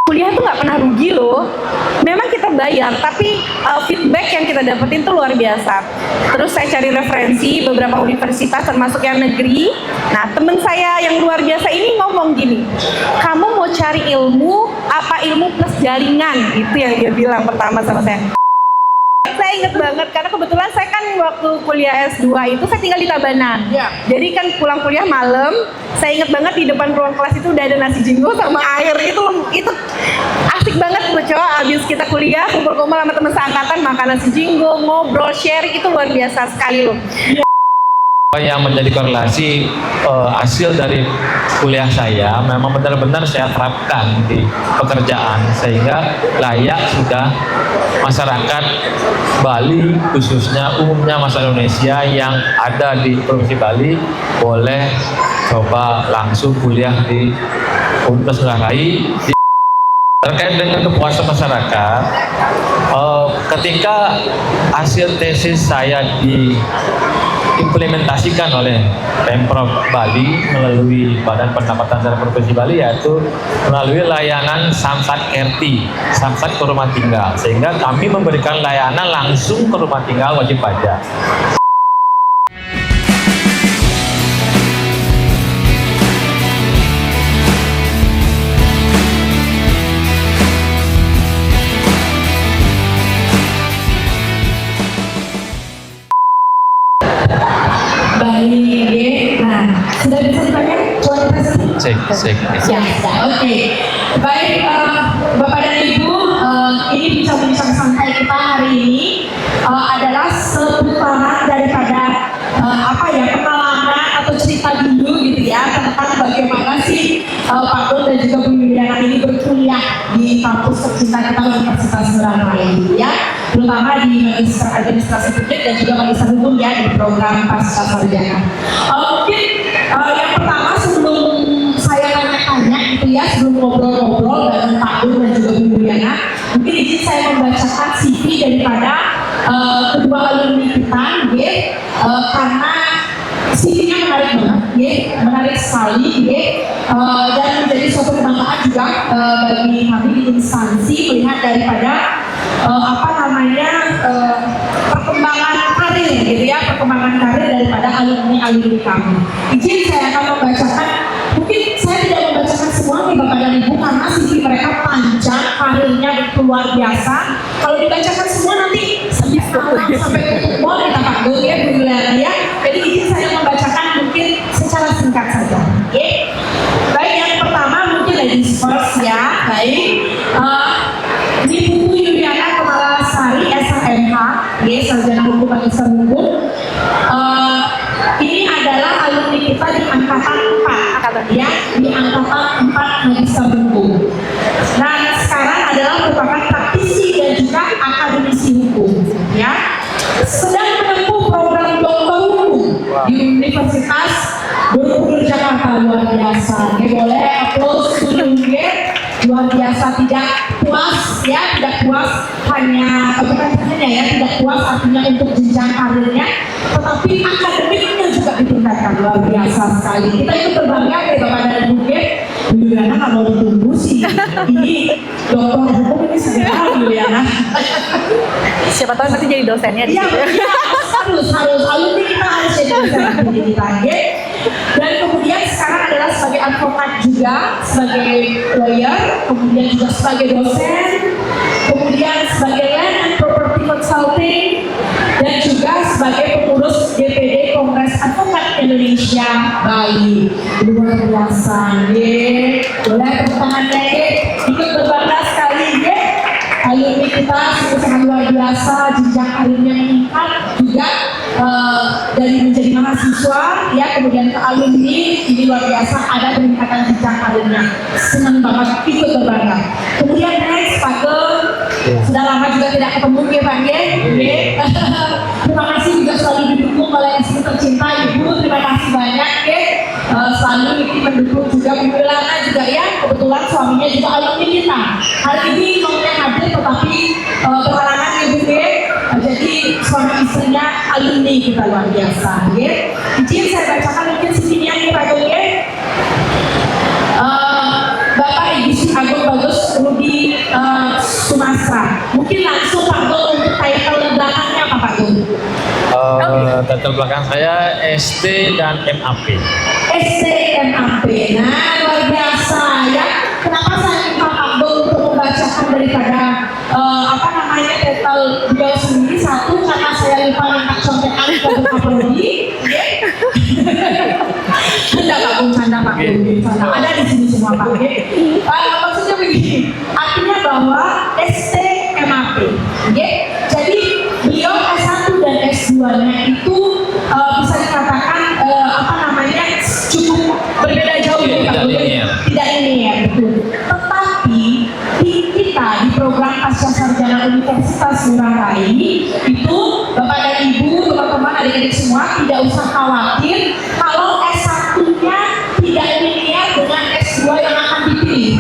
Kuliah tuh nggak pernah rugi loh. Memang kita bayar, tapi feedback yang kita dapetin tuh luar biasa. Terus saya cari referensi beberapa universitas termasuk yang negeri. Nah, temen saya yang luar biasa ini ngomong gini, kamu mau cari ilmu, apa ilmu plus jaringan? Itu yang dia bilang pertama sama saya. Saya inget banget karena kebetulan saya kan waktu kuliah S2 itu saya tinggal di Tabanan. Ya. Jadi kan pulang kuliah malam, saya inget banget di depan ruang kelas itu udah ada nasi jinggo sama air. Itu asik banget tuh cowok. Abis kita kuliah kumpul-kumpul sama teman seangkatan makan nasi jinggo, ngobrol, sharing, itu luar biasa sekali loh. Yang menjadi korelasi hasil dari kuliah saya memang benar-benar saya terapkan di pekerjaan sehingga layak sudah masyarakat Bali khususnya umumnya masyarakat Indonesia yang ada di Provinsi Bali boleh coba langsung kuliah di Universitas Ngurah Rai. Terkait dengan kepuasan masyarakat, ketika hasil tesis saya diimplementasikan oleh Pemprov Bali melalui Badan Pendapatan Daerah Provinsi Bali, yaitu melalui layanan Samsat RT, Samsat ke rumah tinggal, sehingga kami memberikan layanan langsung ke rumah tinggal wajib pajak. Baik, nah sudah bisa dipakai kualitas Cek. ya, oke. Baik, Bapak dan Ibu, ini bincang-bincang santai kita hari ini adalah seputaran daripada pengalaman atau cerita dulu gitu ya tentang bagaimana sih Pak Dul dan juga Bu Yuliana ini berkuliah di kampus tercinta kita Universitas Ngurah Rai ya, terutama di Magister Administrasi Publik dan juga Magister Hukum ya di program Pasca Sarjana. Mungkin yang pertama sebelum saya tanya-tanya gitu ya, sebelum ngobrol-ngobrol dengan Pak Dul dan juga Bu Yuliana, mungkin izin saya membacakan CV daripada kedua alumni kita, karena CV-nya menarik banget, menarik sekali, dan menjadi suatu kebanggaan juga bagi kami di instansi melihat daripada perkembangan karir gitu ya, perkembangan karir daripada alumni kami. Izin saya akan membacakan, mungkin saya tidak membacakan semua nih Bapak dan Ibu karena CV mereka panjang, karirnya begitu luar biasa. Kalau dibacakan semua nanti sampai tutup mall kita Pak Dul ya, Bu Yuliana ya. Jadi izin saya membacakan mungkin secara singkat saja. Baik, yang pertama mungkin ladies first ya. Baik, Ibu Yuliana Kemalasari SHMH, Sarjana Hukum Magister Hukum. Ini adalah alumni kita di angkatan 4 ya, di angkatan 4 Magister Hukum. Dan sekarang adalah merupakan praktisi dan juga akademisi hukum ya. Sedang menempuh program doktor hukum di Universitas Borobudur Jakarta. Luar biasa. Boleh aplaus dulu luar biasa. Tidak puas ya, tidak puas hanya tidak puas artinya untuk jenjang karirnya, tetapi akademiknya juga ditingkatkan. Luar biasa sekali. Kita itu berbangga ya Bapak dan Ibu. Bu Yuliana kalau ditunggu sih ini doktor hukum ini segera Bu Yuliana. Siapa tahu nanti jadi dosennya di situ. Harus alumni kita harus jadi dosen di kita. Dan kemudian sekarang adalah sebagai advokat juga, sebagai lawyer, kemudian juga sebagai dosen, kemudian sebagai land and property consulting, dan juga sebagai pengurus DPD Kongres Advokat Indonesia Bali. Luar biasa, boleh tepuk tangannya, ikut berbangga sekali, alumni kita sangat luar biasa, jenjang karirnya meningkat juga dari menjadi mahasiswa ya, kemudian ke alumni, ini luar biasa ada peningkatan jenjang karirnya. Senang banget, ikut berbangga. Kemudian next Pak Dul, sudah lama juga tidak ketemu ya Pak Terima kasih juga selalu didukung oleh istri tercinta Ibu, terima kasih banyak selalu ini mendukung juga Bu Yuliana juga ya, kebetulan suaminya juga alumni kita. Hari ini maunya hadir tetapi berhalangan Ibu jadi suami istrinya alumni kita luar biasa. Izin saya bacakan mungkin CV-nya Pak Dul. Bapak Ibu Agung Bagus Rudi latar belakang saya SD dan MAP. SD MAP. Nah, luar biasa ya. Kenapa saya minta Pak Bo untuk membacakan daripada titel beliau sendiri? Satu, karena saya lupa minta contekan ke Pak Brodi. Tidak Pak Bung, canda Pak Bung, canda. Ada di sini semua Pak. Maksudnya begini, artinya bahwa SD MAP. Jadi beliau S1 dan S2-nya itu bisa dikatakan cukup berbeda jauh ya Pak Bung. Tidak linear, betul. Tetapi kita di program Pasca Sarjana Universitas Ngurah Rai itu Bapak dan Ibu, teman-teman, adik-adik semua tidak usah khawatir kalau S1-nya tidak linear dengan S2 yang akan dipilih.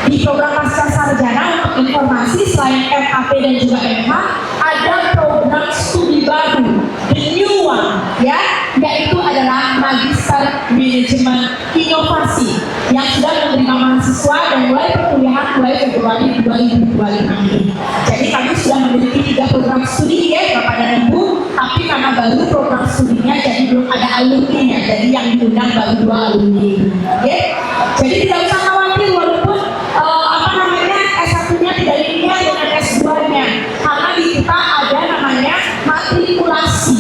Di program Pasca Sarjana, untuk informasi, selain MAP dan juga MH, ada program studi baru, the new one, yaitu adalah Magister Manajemen Inovasi yang sudah menerima mahasiswa dan mulai perkuliahan mulai Februari 2025 ini. Jadi kami sudah memiliki 3 program studi ya Bapak dan Ibu, tapi karena baru program studinya jadi belum ada alumni ya, jadi yang diundang baru 2 alumni. Jadi tidak usah khawatir walaupun S1-nya tidak linear dengan S2-nya, karena di kita ada namanya matrikulasi.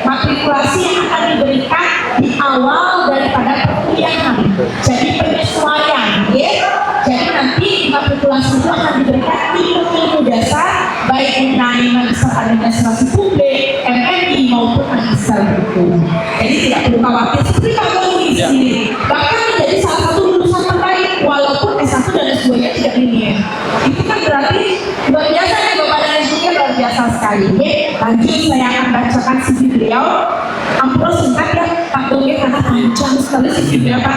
Matrikulasi yang akan diberikan di awal daripada perkuliahan. Jadi penyesuaian. Jadi nanti matrikulasi itu akan diberikan ilmu dasar baik mengenai magister administrasi publik, MMI maupun magister hukum. Jadi tidak perlu khawatir seperti Pak Goni di sini. Bahkan menjadi salah satu lulusan terbaik walaupun S1 dan S2-nya tidak linear. Itu kan berarti luar biasa ya Bapak dan Ibu, luar biasa sekali. Lanjut saya akan bacakan CV beliau. Ampun singkat ya Pak Goni karena panjang sekali CV beliau Pak.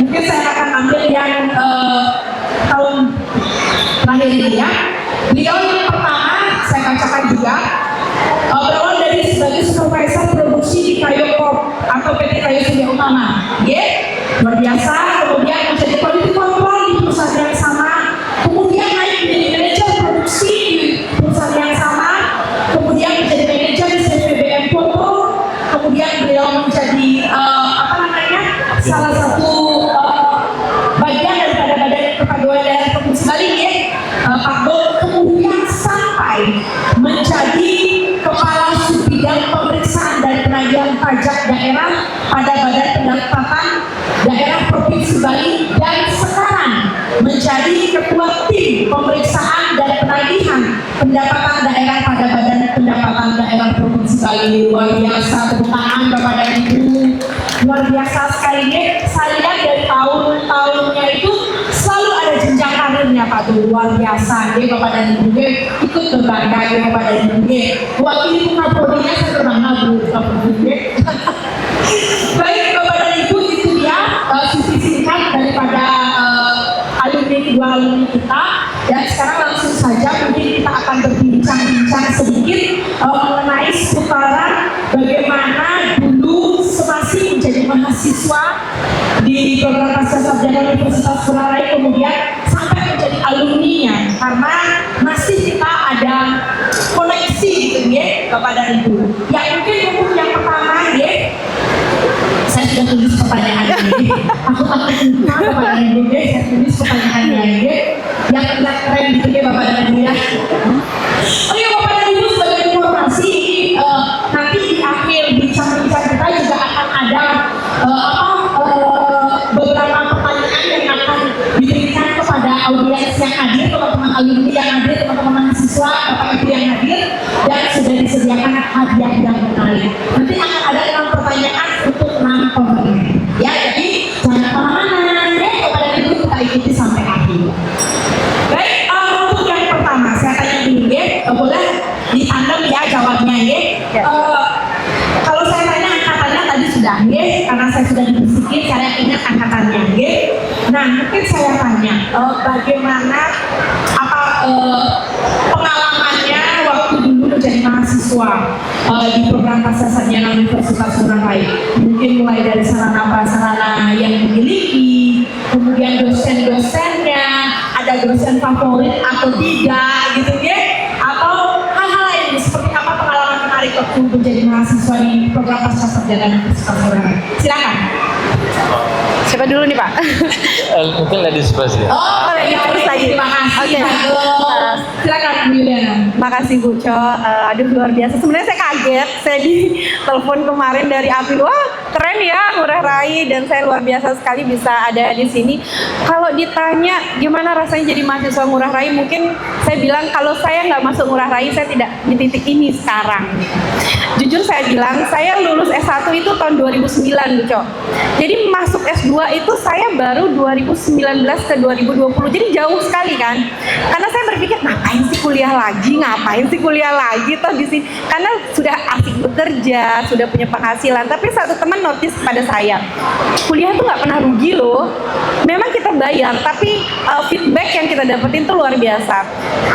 Mungkin saya akan ambil yang tahun terakhir ini ya. Beliau yang pertama saya bacakan juga berawal dari sebagai supervisor produksi di Kayo Corp atau PT Kayo Surya Utama. Luar biasa. Kemudian menjadi quality control di perusahaan yang sama. Kemudian naik menjadi manajer produksi di perusahaan yang sama. Kemudian menjadi manajer di CVBM Foto. Kemudian beliau menjadi salah satu bagian daripada Badan Kepegawaian Daerah Provinsi Bali Pak Bo, kemudian sampai menjadi Kepala Subbidang Pemeriksaan dan Penagihan Pajak Daerah pada Badan Pendapatan Daerah Provinsi Bali dan sekarang menjadi Ketua Tim Pemeriksaan dan Penagihan Pendapatan Daerah pada Badan Pendapatan Daerah Provinsi Bali. Luar biasa, tepuk tangan Bapak dan Ibu. Luar biasa sekali saya lihat dari tahun-tahunnya itu selalu ada jenjang karirnya Pak tuh, luar biasa Bapak dan Ibu ikut berbangga Bapak dan Ibu. Wakil Kapolrinya saya pernah ngabur baik Bapak dan Ibu, itu dia sisi singkat daripada kedua alumni kita. Dan sekarang langsung saja mungkin kita akan berbincang-bincang sedikit mengenai seputaran bagaimana dulu semasa menjadi mahasiswa di program Pasca Sarjana Universitas Ngurah Rai kemudian sampai menjadi alumninya, karena masih kita ada koneksi gitu Bapak dan Ibu. Ya mungkin yang pertama saya sudah tulis pertanyaannya aku lupa Bapak dan Ibu saya tulis pertanyaannya yang keren gitu Bapak dan Ibu ya. Oh iya Bapak dan Ibu, sebagai informasi nanti di akhir bincang-bincang kita juga akan ada beberapa pertanyaan yang akan diberikan kepada audiens yang hadir, teman-teman alumni yang hadir, teman-teman mahasiswa, Bapak Ibu yang hadir, dan sudah disediakan hadiah yang menarik. Nanti akan ada 6 pertanyaan untuk 6 pemenang. Ya, jadi jangan kemana-mana Bapak dan Ibu, kita ikuti sampai akhir. Baik, untuk yang pertama saya tanya dulu boleh ditandem ya jawabnya kalau saya tanya angkatannya tadi sudah karena saya sudah dibisikin saya ingat angkatannya Nah mungkin saya tanya bagaimana pengalamannya waktu dulu menjadi mahasiswa di program Pasca Sarjana Universitas Ngurah Rai. Mungkin mulai dari sarana prasarana yang dimiliki, kemudian dosen-dosennya, ada dosen favorit atau tidak gitu atau hal-hal lain seperti apa pengalaman menarik waktu menjadi mahasiswa di program pasca sarjana Universitas Murah Rai? Silakan. Siapa dulu nih Pak? Mungkin ladies first ya. Oh, ladies first lagi. Terima kasih. Oke. Silakan Bu Yuliana. Makasih Bu Co. Aduh luar biasa. Sebenarnya saya kaget. Saya di telepon kemarin dari Api. Wah keren ya Ngurah Rai, dan saya luar biasa sekali bisa ada di sini. Kalau ditanya gimana rasanya jadi mahasiswa Ngurah Rai, mungkin saya bilang kalau saya nggak masuk Ngurah Rai saya tidak di titik ini sekarang. Jujur saya bilang saya lulus S1 itu tahun 2009 Bu Co. Jadi masuk S2 itu saya baru 2019 ke 2020. Jadi jauh sekali kan. Karena saya berpikir ngapain sih kuliah lagi toh di sini. Karena sudah asik bekerja, sudah punya penghasilan. Tapi satu teman notice pada saya, kuliah itu nggak pernah rugi loh. Memang kita bayar, tapi feedback yang kita dapetin tuh luar biasa.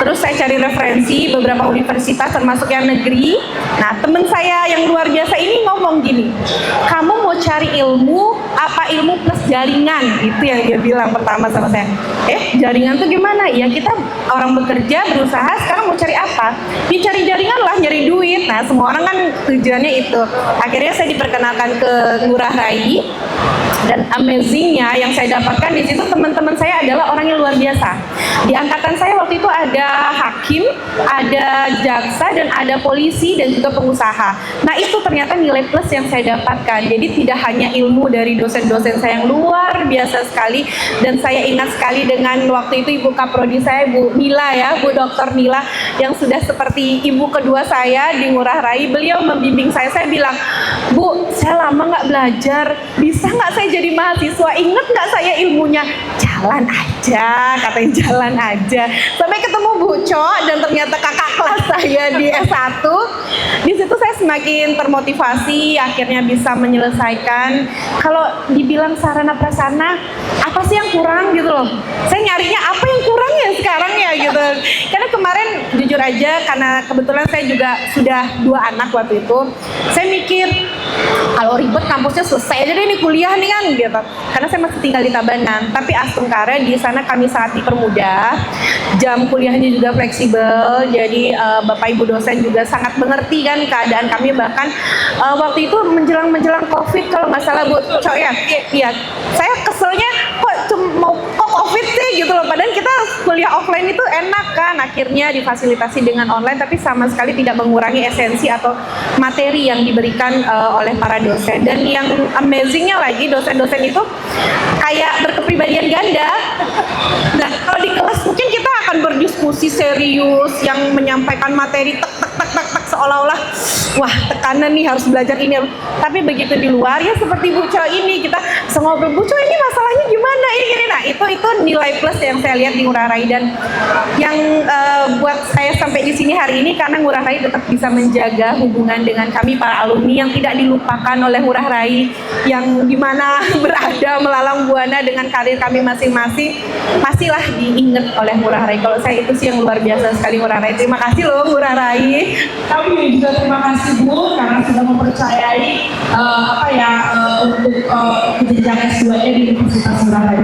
Terus saya cari referensi beberapa universitas termasuk yang negeri. Nah temen saya yang luar biasa ini ngomong gini, kamu mau cari ilmu apa ilmu plus jaringan? Itu yang dia bilang pertama sama saya. Jaringan tuh gimana? Ya kita orang bekerja berusaha, sekarang mau cari apa? Ya cari jaringan lah, nyari duit. Nah semua orang kan tujuannya itu. Akhirnya saya diperkenalkan ke Ngurah Rai, dan amazingnya yang saya dapatkan di situ teman-teman saya adalah orang yang luar biasa. Di angkatan saya waktu itu ada hakim, ada jaksa, dan ada polisi, dan juga pengusaha. Nah itu ternyata nilai plus yang saya dapatkan. Jadi tidak hanya ilmu dari dosen-dosen saya yang luar biasa sekali, dan saya ingat sekali dengan waktu itu Ibu Kaprodi saya, Bu Nila ya, Bu Dr. Nila, yang sudah seperti ibu kedua saya di Ngurah Rai. Beliau membimbing saya bilang, Bu, saya lama nggak belajar, bisa nggak saya jadi mahasiswa? Ingat nggak saya ilmunya? Jalan aja, katanya jalan aja. Sampai ketemu Bu Co, dan ternyata kakak kelas saya di S1. Di situ saya semakin termotivasi, akhirnya bisa menyelesaikan. Kalau dibilang sarana prasarana, apa sih yang kurang gitu loh? Saya nyarinya apa yang kurang ya sekarang ya gitu. Karena kemarin jujur aja, karena kebetulan saya juga sudah 2 anak waktu itu, saya mikir kalau ribet kampusnya selesai aja deh ini kuliah nih kan gitu. Karena saya masih tinggal di Tabanan, tapi Astungkara di sana kami sangat dipermudah. Jam kuliahnya juga fleksibel, jadi Bapak Ibu dosen juga sangat mengerti kan keadaan kami. Bahkan waktu itu menjelang Covid kalau nggak salah Bu Co ya, iya. Saya keselnya kok Covid sih gitu loh. Padahal kita kuliah offline itu enak kan. Akhirnya difasilitasi dengan online, tapi sama sekali tidak mengurangi esensi atau materi yang diberikan oleh para dosen. Dan yang amazingnya lagi, dosen-dosen itu kayak berkepribadian ganda. Nah kalau di kelas mungkin kita akan berdiskusi serius yang menyampaikan materi tek seolah-olah wah tekanan nih harus belajar ini. Tapi begitu di luar ya seperti Bu Co ini, kita ngobrol, Bu Co ini masalahnya gimana ini. Nah itu nilai plus yang saya lihat di Ngurah Rai, dan yang buat saya sampai di sini hari ini karena Ngurah Rai tetap bisa menjaga hubungan dengan kami para alumni yang tidak dilupakan oleh Ngurah Rai, yang dimana berada melalang buana dengan karir kami masing-masing, masihlah diingat oleh Ngurah Rai. Kalau saya itu sih yang luar biasa sekali Ngurah Rai. Terima kasih loh Ngurah Rai. Kami juga terima kasih Bu karena sudah mempercayai untuk jenjang S2-nya di Universitas Murah Rai.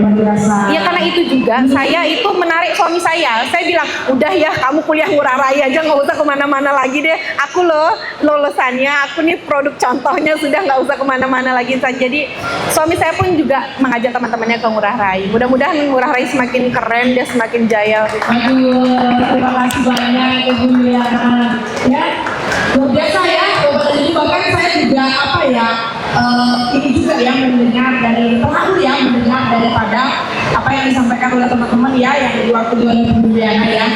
Iya karena itu juga saya itu menarik suami saya. Saya bilang udah ya kamu kuliah Ngurah Rai aja, nggak usah kemana-mana lagi deh. Aku loh lulusannya, aku nih produk contohnya, sudah nggak usah kemana-mana lagi. Jadi suami saya pun juga mengajak teman-temannya ke Ngurah Rai. Mudah-mudahan Ngurah Rai semakin keren, dia semakin jaya. Aduh, terima kasih banyak Ibu Yuliana. Ya, luar biasa ya. Jadi bahkan saya juga ini juga ya mendengar daripada apa yang disampaikan oleh teman-teman ya yang diwakili oleh Bu Yuliana ya.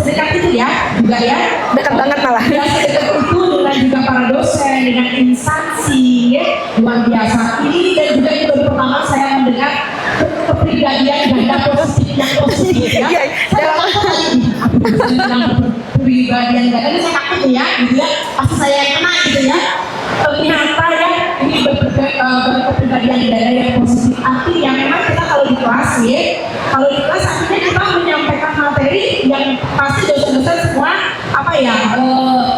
Sedekat itu ya juga ya. Dekat banget malah. Ya sedekat itu dengan juga para dosen, dengan instansi ya, luar biasa. Ini dan juga itu baru pertama saya mendengar kepribadian ganda positif yang positif ya. Dalam kepribadian ganda ini saya takut ya, gitu ya. Pasti saya yang kena gitu ya. Ternyata ya ini berkepribadian ganda yang positif. Artinya memang kita kalau di kelas artinya kita menyampaikan materi yang pasti dosen-dosen semua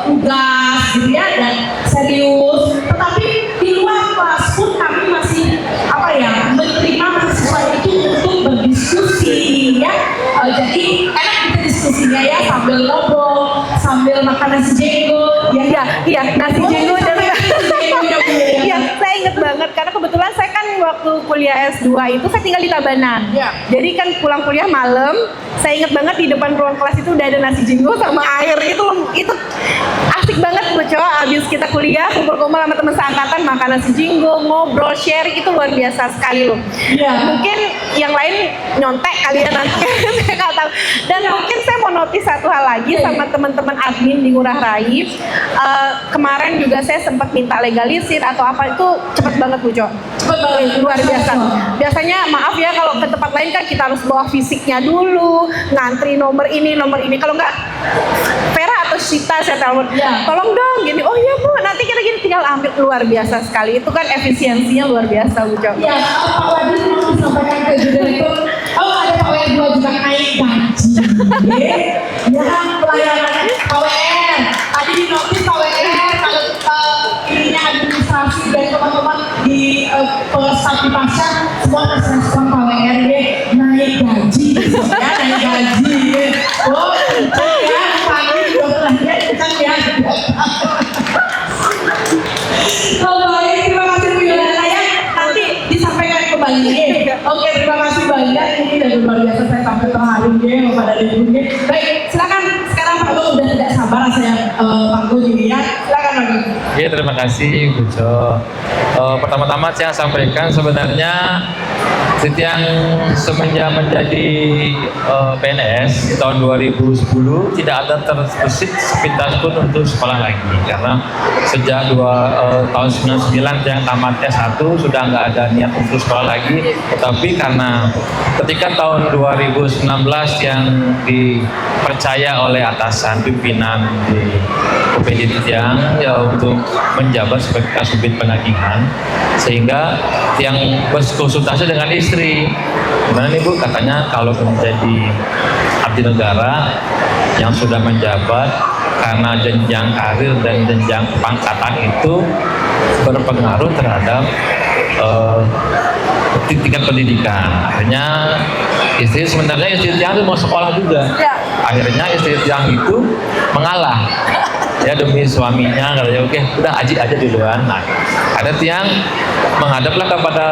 tugas gitu ya dan serius. Tetapi di luar kelas pun kami masih menerima mahasiswa itu untuk berdiskusi ya. Jadi enak kita diskusinya ya sambil ngobrol, sambil nasi jenggot, ya. Iya, nasi jenggot dan Iya, iya, saya inget banget karena kebetulan saya kan waktu kuliah S2 itu saya tinggal di Tabanan. Iya. Jadi kan pulang kuliah malam, saya inget banget di depan ruang kelas itu udah ada nasi jenggot sama air itu asik banget Bu Co. Abis kita kuliah kumpul-kumpul sama teman seangkatan makan nasi jenggot, ngobrol, sharing itu luar biasa sekali loh. Iya. Mungkin yang lain nyontek kalian nanti saya nggak tahu. Dan mungkin saya mau notice satu hal lagi sama teman-teman admin di Ngurah Rai. Kemarin juga saya sempat minta legalisir atau apa itu cepet banget Bu Jo. Cepet banget. Luar biasa. Biasanya maaf ya kalau ke tempat lain kan kita harus bawa fisiknya dulu, ngantri nomor ini. Kalau nggak Vera atau Sita saya telepon, Ya. tolong dong gini. Oh iya Bu, nanti kita gini tinggal ambil. Luar biasa sekali. Itu kan efisiensinya luar biasa Bu Jo. Ya, Pak Wadi mau disampaikan ke direktur. Oh, ada Pak WR 2 juga naik gaji. Ya, pelayanan Pak WR. Tadi di notis Pak WR kalau ininya administrasi dan teman-teman di pesat di pasar semua respon Pak WR naik gaji, ya naik gaji. Oh, kencang ya, pagi juga belanja kencang ya. Oh, baik, terima kasih Bu Yolanda ya. Nanti disampaikan kembali. Oke, terima kasih banyak. Ini dari luar biasa saya sampai terharu ya, pada ibu. Baik, silakan sekarang Pak Gu udah tidak sabar saya Pak Gu ini ya. Silakan Pak Gu. Ya, terima kasih Bu Jo. Pertama-tama saya sampaikan sebenarnya yang semenjak menjadi PNS di tahun 2010 tidak ada terbesit sepintas pun untuk sekolah lagi karena sejak tahun 99 yang tamat S1 sudah nggak ada niat untuk sekolah lagi, tapi karena ketika tahun 2019 yang dipercaya oleh atasan pimpinan di UPD Tiang ya untuk menjabat sebagai kasubit penagihan, sehingga yang berkonsultasi dengan istri, gimana nih Bu, katanya kalau menjadi abdi negara yang sudah menjabat karena jenjang karir dan jenjang pangkatan itu berpengaruh terhadap tingkat pendidikan. Akhirnya istri Tiang itu mau sekolah juga. Akhirnya istri Tiang itu mengalah. Ya demi suaminya katanya oke udah aji aja duluan. Nah ada Tiang menghadaplah kepada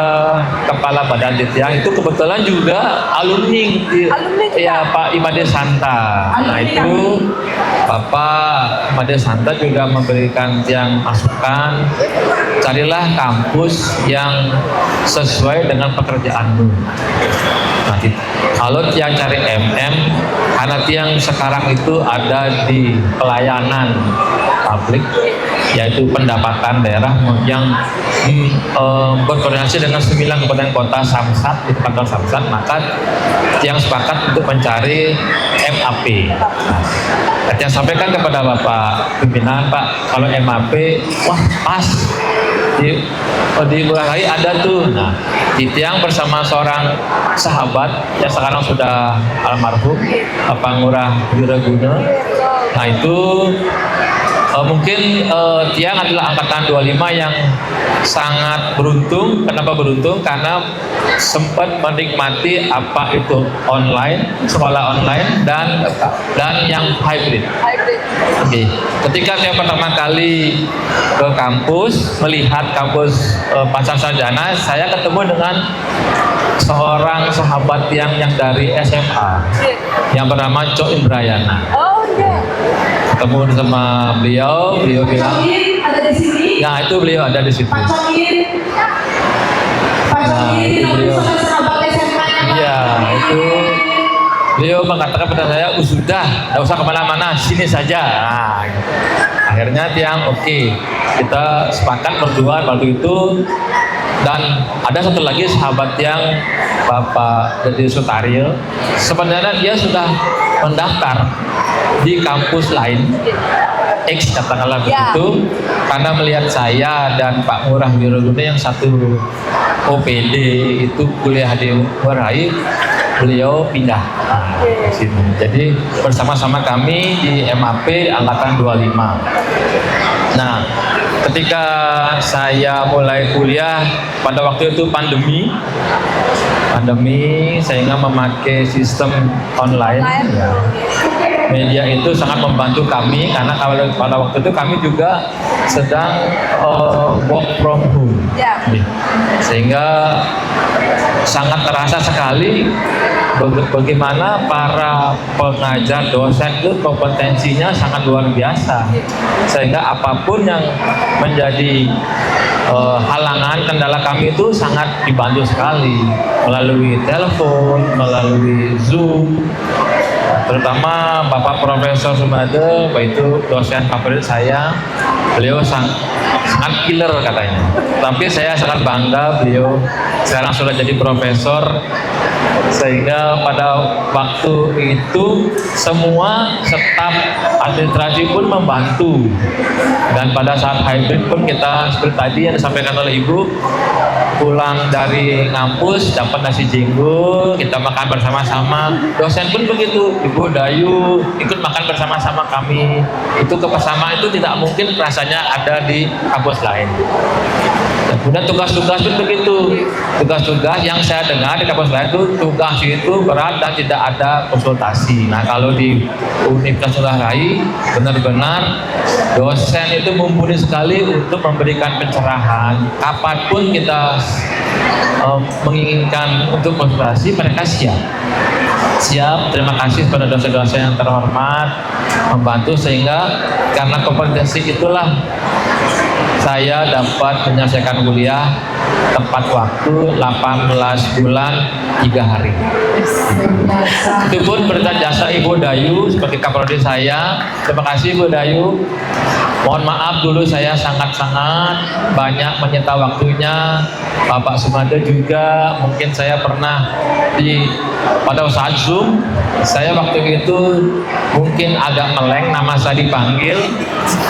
kepala badan Tiang itu kebetulan juga alumni ya Pak Imade Santa. Nah itu Bapak Imade Santa juga memberikan Tiang masukan, carilah kampus yang sesuai dengan pekerjaanmu. Nah, kalau Tiang cari MM, karena Tiang sekarang itu ada di pelayanan publik, yaitu pendapatan daerah yang berkoordinasi dengan 9 kabupaten kota Samsat di kantor Samsat, maka Tiang sepakat untuk mencari MAP. Nah, Tiang sampaikan kepada Bapak pimpinan, Pak, kalau MAP, wah pas di Ngurah Rai ada tuh. Nah, Tiang bersama seorang sahabat yang sekarang sudah almarhum Bapak Ngurah Wiraguna. Nah itu mungkin Tiang adalah angkatan 25 yang sangat beruntung. Kenapa beruntung? Karena sempat menikmati apa itu online, sekolah online dan yang hybrid. Oke. Ketika saya pertama kali ke kampus melihat kampus Pasar Sarjana, saya ketemu dengan seorang sahabat yang dari SMA yang bernama Cok Indrayana. Ketemu sama beliau bilang, ada di sini. nah itu beliau ada di situ. Pak Cokin, beliau, sahabat SMA-nya. iya itu beliau mengatakan pada saya, sudah, tidak usah kemana-mana, sini saja. Nah, akhirnya Tiang oke, kita sepakat berdua waktu itu. Dan ada satu lagi sahabat yang Bapak Dede Sutaryo, sebenarnya dia sudah mendaftar di kampus lain X katakanlah begitu, karena melihat saya dan Pak Ngurah Wiraguna yang satu OPD itu kuliah di Ngurah Rai, beliau pindah ke sini. Jadi bersama-sama kami di MAP angkatan 25. Nah, ketika saya mulai kuliah pada waktu itu pandemi sehingga memakai sistem online ya. media itu sangat membantu kami karena pada waktu itu kami juga sedang work from home. Ya. Sehingga sangat terasa sekali bagaimana para pengajar dosen itu kompetensinya sangat luar biasa, sehingga apapun yang menjadi halangan kendala kami itu sangat dibantu sekali melalui telepon, melalui Zoom. Terutama Bapak Profesor Sumade, itu dosen favorit saya, beliau sangat killer katanya. Tapi saya sangat bangga beliau sekarang sudah jadi profesor, sehingga pada waktu itu semua staf administrasi pun membantu. Dan pada saat hybrid pun kita seperti tadi yang disampaikan oleh Ibu, pulang dari ngampus dapat nasi jenggo, kita makan bersama-sama. Dosen pun begitu, Ibu Dayu ikut makan bersama-sama kami. Itu kebersamaan itu tidak mungkin rasanya ada di kampus lain. Dan kemudian tugas-tugas pun begitu. Tugas-tugas yang saya dengar di kampus lain itu tugas itu berat dan tidak ada konsultasi. Nah, kalau di Universitas Ngurah Rai benar-benar dosen itu mumpuni sekali untuk memberikan pencerahan. Kapanpun kita menginginkan untuk konsultasi, mereka siap. Terima kasih kepada dosen-dosen yang terhormat membantu, sehingga karena kompetensi itulah saya dapat menyelesaikan kuliah tepat waktu 18 bulan 3 hari. Itu pun berkat jasa Ibu Dayu sebagai kaprodi saya. Terima kasih Ibu Dayu. Mohon maaf dulu saya sangat-sangat banyak menyita waktunya. Bapak Sumade juga, mungkin saya pernah pada saat Zoom, saya waktu itu mungkin agak meleng nama saya dipanggil,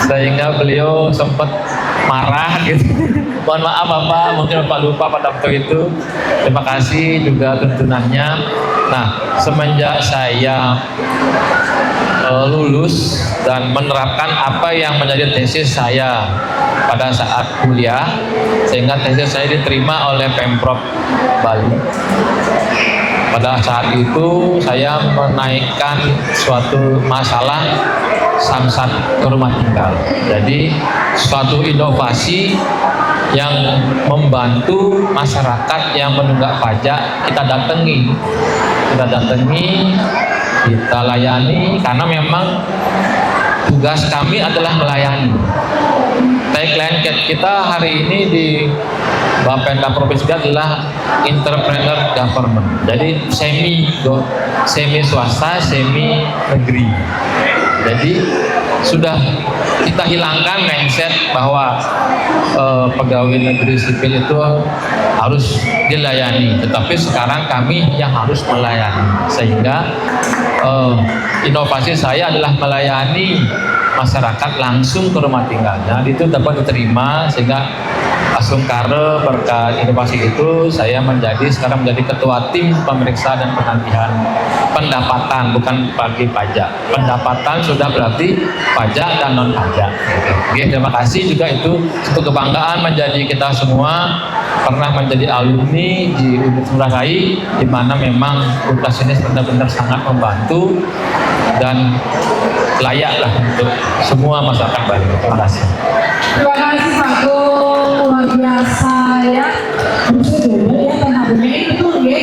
sehingga beliau sempat marah gitu. Mohon maaf Bapak, mungkin Bapak lupa pada waktu itu. Terima kasih juga tuntunannya. Nah, semenjak saya lulus dan menerapkan apa yang menjadi tesis saya pada saat kuliah, sehingga tesis saya diterima oleh Pemprov Bali. Pada saat itu saya menaikkan suatu masalah samsat rumah tinggal. Jadi suatu inovasi yang membantu masyarakat yang menunggak pajak kita datangi, kita layani, karena memang tugas kami adalah melayani. Tagline kita hari ini di Bapenda Provinsi adalah entrepreneur government. Jadi semi swasta, semi negeri. Jadi sudah kita hilangkan mindset bahwa pegawai negeri sipil itu harus dilayani, tetapi sekarang kami yang harus melayani. Sehingga inovasi saya adalah melayani masyarakat langsung ke rumah tinggalnya. Itu dapat diterima, sehingga Asungkare berkat inovasi itu saya sekarang menjadi ketua tim pemeriksa dan penagihan pendapatan, bukan bagi pajak. Pendapatan sudah berarti pajak dan non pajak. Oke, terima kasih juga, itu satu kebanggaan menjadi kita semua pernah menjadi alumni di Universitas Ngurah Rai, di mana memang universitas ini benar-benar sangat membantu dan layaklah untuk semua masyarakat Bali. Terima kasih. Terima kasih Pak Gong, luar biasa ya. Betul ya, tentunya itu tuh ya.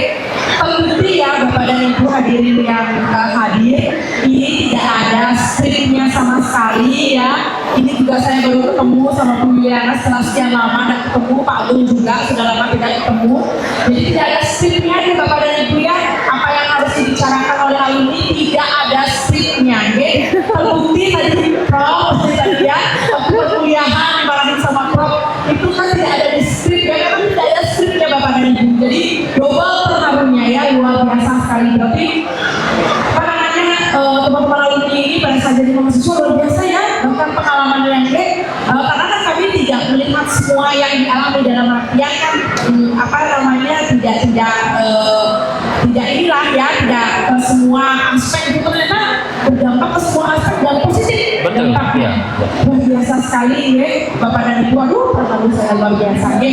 Terbukti ya Bapak dan Ibu hadirin yang hadir, ini tidak ada skripnya sama sekali ya. Ini juga saya baru ketemu sama Bu Yuliana setelah sekian lama, dan ketemu Pak Gong juga sudah lama tidak ketemu. Jadi tidak ada skripnya ya Bapak dan Ibu ya. Apa yang harus dibicarakan oleh alumni tidak ada skripnya ya. Terbukti tadi Prof tadi ya, waktu perkuliahan dimarahin sama Prof, itu kan tidak ada di skrip ya, karena tidak ada skripnya Bapak dan Ibu. Jadi double pengaruhnya ya, luar biasa sekali. Berarti apa namanya, teman-teman alumni ini pada saat jadi mahasiswa luar biasa ya, bahkan pengalaman yang karena kan kami tidak melihat semua yang dialami dalam artian kan apa namanya, tidak inilah ya, tidak semua aspek itu ternyata berdampak ke semua aspek yang positif. Betul. Dampaknya luar biasa sekali ya Bapak dan Ibu. Aduh, pertanyaan saya luar biasa ya.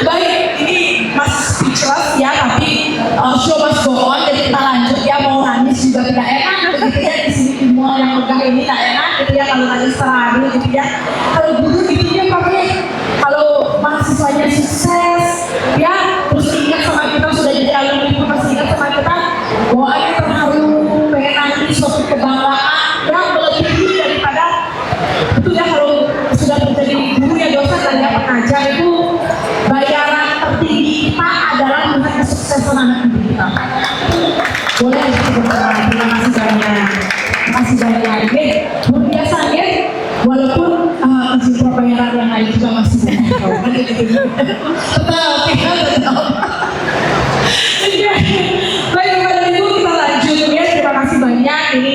Baik, ini masih speechless ya, tapi show must go on, jadi kita lanjut ya. Mau nangis juga tidak enak begitu ya, di sini semua Boleh berkenalan. Terima kasih banyak. Terima kasih banyak. Oke, luar biasa ya. Walaupun izin pembayaran yang lain juga masih banyak. Tetap, tetap. Baik, Bapak Ibu, kita lanjut ya. Terima kasih banyak. Ini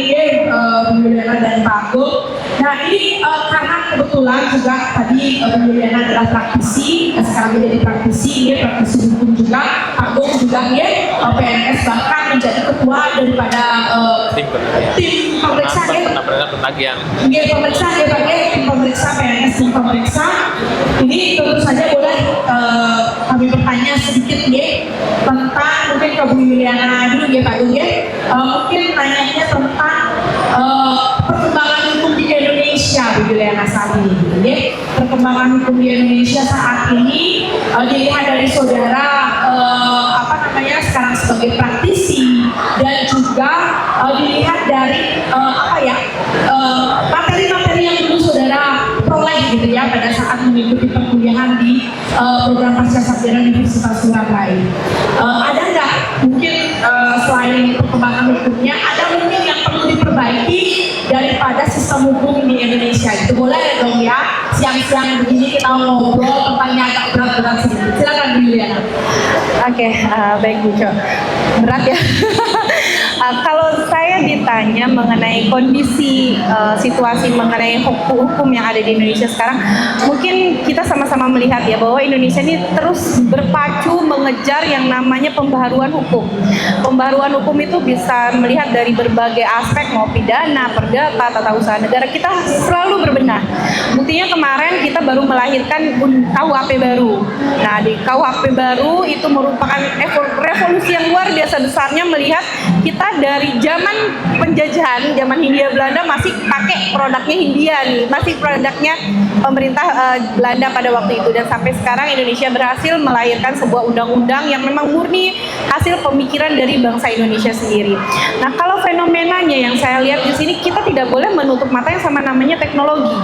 Bu Yuliana dan Pak Agung. Nah, ini karena kebetulan juga tadi Bu Yuliana adalah praktisi, sekarang menjadi praktisi, dia praktisi hukum juga. Pak Agung juga ya, PNS, bahkan menjadi ketua daripada tim pemeriksa ya. Penagihan. Iya, pemeriksa ya Pak ya, tim pemeriksa PNS, tim pemeriksa. Ini tentu saja boleh kami bertanya sedikit ya tentang mungkin ke Bu Yuliana dulu ya Pak Agung ya. Mungkin tanyanya tentang perkembangan hukum di Indonesia Bu Yuliana saat ini gitu ya. Perkembangan hukum di Indonesia saat ini dilihat dari saudara sekarang sebagai praktisi dan juga dilihat dari materi-materi yang dulu saudara peroleh gitu ya pada saat mengikuti perkuliahan di program Pascasarjana Universitas Surabaya. Ada nggak mungkin selain perkembangan hukumnya ada mungkin yang perlu diperbaiki daripada sistem hukum di Indonesia? Itu boleh dong ya, siang-siang begini kita ngobrol pertanyaan agak berat-berat sedikit. Silakan Bu Yuliana. Oke, baik Bu Jo. Berat ya. Kalau saya ditanya mengenai kondisi situasi mengenai hukum yang ada di Indonesia sekarang, mungkin kita sama-sama melihat ya bahwa Indonesia ini terus berpacu mengejar yang namanya pembaharuan hukum. Pembaharuan hukum itu bisa melihat dari berbagai aspek, mau pidana, perdata, tata usaha negara. Kita selalu berbenah. Buktinya kemarin kita baru melahirkan KUHP baru. Nah, di KUHP baru itu merupakan revolusi yang luar biasa besarnya melihat kita dari zaman penjajahan, zaman Hindia Belanda masih pakai produknya Hindia nih, masih produknya pemerintah Belanda pada waktu itu, dan sampai sekarang Indonesia berhasil melahirkan sebuah undang-undang yang memang murni hasil pemikiran dari bangsa Indonesia sendiri. Nah, kalau fenomenanya yang saya lihat di sini, kita tidak boleh menutup mata yang sama namanya teknologi.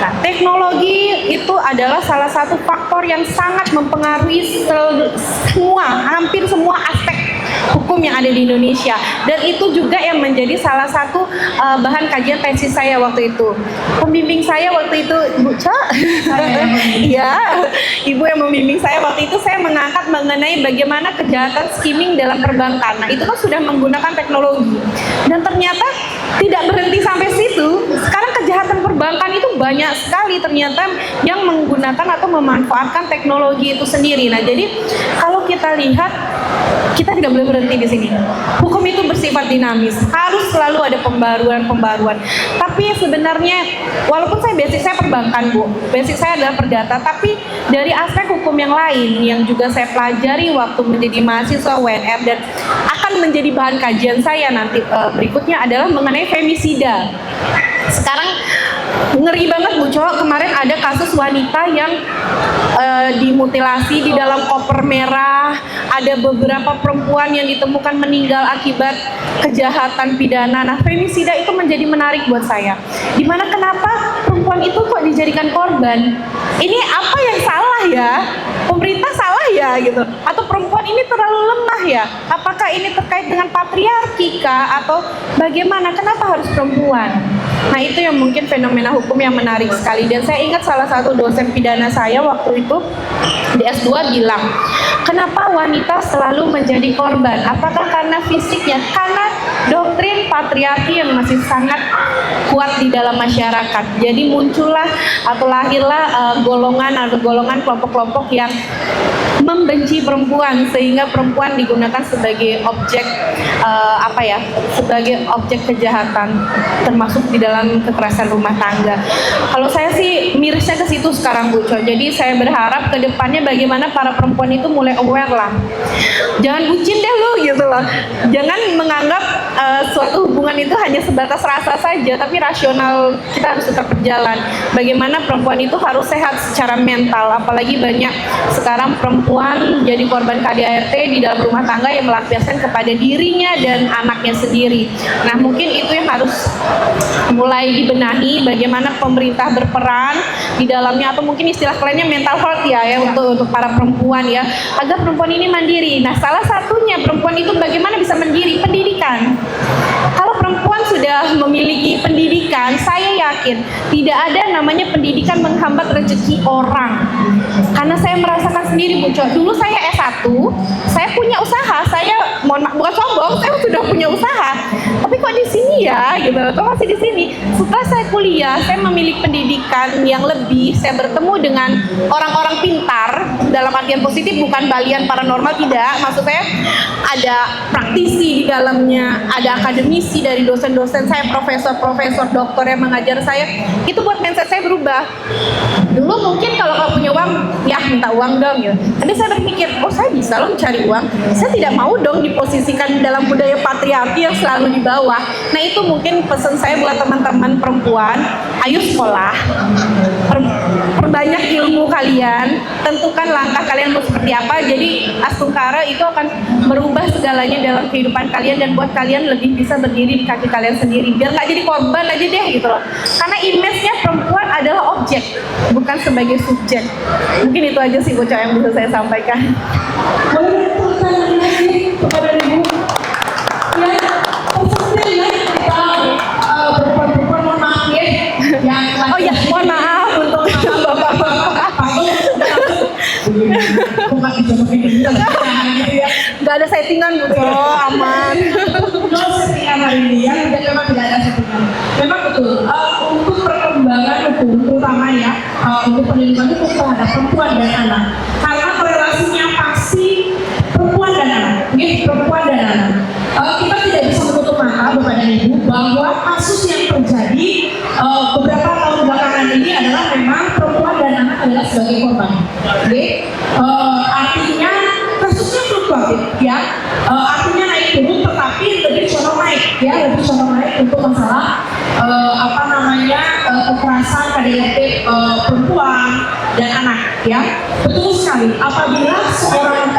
Nah, teknologi itu adalah salah satu faktor yang sangat mempengaruhi hampir semua aspek hukum yang ada di Indonesia, dan itu juga yang menjadi salah satu bahan kajian tesis saya waktu itu. Pembimbing saya waktu itu Bu Ca, iya, ibu yang membimbing saya waktu itu, saya mengangkat mengenai bagaimana kejahatan skimming dalam perbankan. Nah, itu kan sudah menggunakan teknologi, dan ternyata tidak berhenti sampai situ. Sekarang kejahatan perbankan itu banyak sekali ternyata yang menggunakan atau memanfaatkan teknologi itu sendiri. Nah, jadi kalau kita lihat, kita tidak boleh berhenti di sini. Hukum itu bersifat dinamis, harus selalu ada pembaruan. Tapi sebenarnya, walaupun basic saya perbankan Bu, basic saya adalah perdata, tapi dari aspek hukum yang lain yang juga saya pelajari waktu menjadi mahasiswa UNR dan akan menjadi bahan kajian saya nanti berikutnya adalah mengenai femisida. Sekarang ngeri banget Bu Co, kemarin ada kasus wanita yang dimutilasi di dalam koper merah, ada beberapa perempuan yang ditemukan meninggal akibat kejahatan pidana. Nah, femisida itu menjadi menarik buat saya. Dimana kenapa perempuan itu kok dijadikan korban? Ini apa yang salah ya? Pemerintah salah ya gitu? Atau perempuan ini terlalu lemah ya? Apakah ini terkait dengan patriarki kah? Atau bagaimana? Kenapa harus perempuan? Nah, itu yang mungkin fenomena hukum yang menarik sekali. Dan saya ingat salah satu dosen pidana saya waktu itu di S2 bilang, kenapa wanita selalu menjadi korban? Apakah karena fisiknya? Karena doktrin patriarki yang masih sangat kuat di dalam masyarakat. Jadi muncullah atau lahirlah golongan kelompok-kelompok yang membenci perempuan, sehingga perempuan digunakan sebagai objek sebagai objek kejahatan, termasuk di dalam kekerasan rumah tangga. Kalau saya sih mirisnya ke situ sekarang Bu Co. Jadi saya berharap ke depannya bagaimana para perempuan itu mulai aware lah. Jangan bucin deh lu gitu loh. Jangan menganggap suatu hubungan itu hanya sebatas rasa saja, tapi rasional kita harus tetap berjalan. Bagaimana perempuan itu harus sehat secara mental, apalagi banyak sekarang perempuan jadi korban KDRT di dalam rumah tangga yang melampiaskan kepada dirinya dan anaknya sendiri. Nah, mungkin itu yang harus mulai dibenahi, bagaimana pemerintah berperan di dalamnya, atau mungkin istilah kerennya mental health ya untuk para perempuan ya, agar perempuan ini mandiri. Nah, salah satunya perempuan itu bagaimana bisa mandiri? Pendidikan. Kalau perempuan sudah memiliki pendidikan, saya yakin tidak ada namanya pendidikan menghambat rezeki orang. Karena saya merasakan sendiri, Bu Co. Dulu saya S1, saya punya usaha, saya bukan sombong, saya sudah punya usaha. Tapi kok di sini ya, gitu. Kok masih di sini? Setelah saya kuliah, saya memiliki pendidikan yang lebih, saya bertemu dengan orang-orang pintar, dalam artian positif, bukan balian paranormal, tidak. Maksud saya ada praktisi di dalamnya, ada akademisi dari dosen-dosen saya, profesor-profesor, dokter yang mengajar saya. Itu buat mindset saya berubah. Dulu mungkin kalau kamu punya uang, ya minta uang dong gitu. Tapi saya berpikir, oh saya bisa loh mencari uang. Saya tidak mau dong diposisikan dalam budaya patriarki yang selalu di bawah. Nah, itu mungkin pesan saya buat teman-teman perempuan, ayo sekolah, perbanyak ilmu kalian, tentukan langkah kalian mau seperti apa. Jadi Astungkara itu akan merubah segalanya dalam kehidupan kalian dan buat kalian lebih bisa berdiri di kaki kalian sendiri, biar nggak jadi korban aja deh gitu loh. Karena image-nya perempuan adalah objek, bukan sebagai subjek. Mungkin itu aja sih bocah yang bisa saya sampaikan. Boleh pertanyaan lagi kepada Ibu? Ya, khususnya ya kita perempuan mohon maaf ya. Oh ya, mohon maaf untuk bapak-bapak. Gak ada settingan Bu Co, aman. No settingan hari ini ya, memang tidak ada settingan. Memang betul, untuk perkembangan hukum terutama ya, untuk perlindungan hukum terhadap perempuan dan anak, karena korelasinya pasti perempuan dan anak, perempuan dan anak. Kita tidak bisa menutup mata Bapak dan Ibu bahwa kasus yang terjadi beberapa tahun belakangan ini adalah memang perempuan dan anak adalah sebagai korban. Artinya kasusnya fluktuatif ya, artinya naik turun, tetapi lebih condong naik ya, lebih condong naik untuk masalah kekerasan KDRT perempuan dan anak ya. Betul sekali, apabila seorang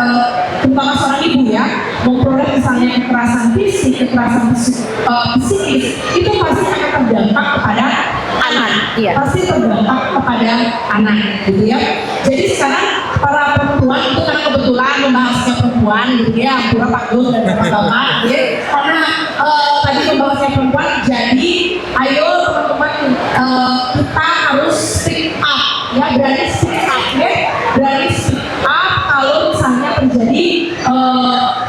ibu ya memperoleh misalnya kekerasan fisik, kekerasan psikis, itu pasti akan terdampak kepada anak, pasti terdampak kepada anak gitu ya. Jadi sekarang para perempuan itu kan kebetulan membahasnya perempuan gitu ya, Ampura Pak Gus dan Bapak ya, karena tadi membahasnya perempuan, jadi ayo teman-teman kita harus speak up ya, berani speak up ya, berani speak up kalau misalnya terjadi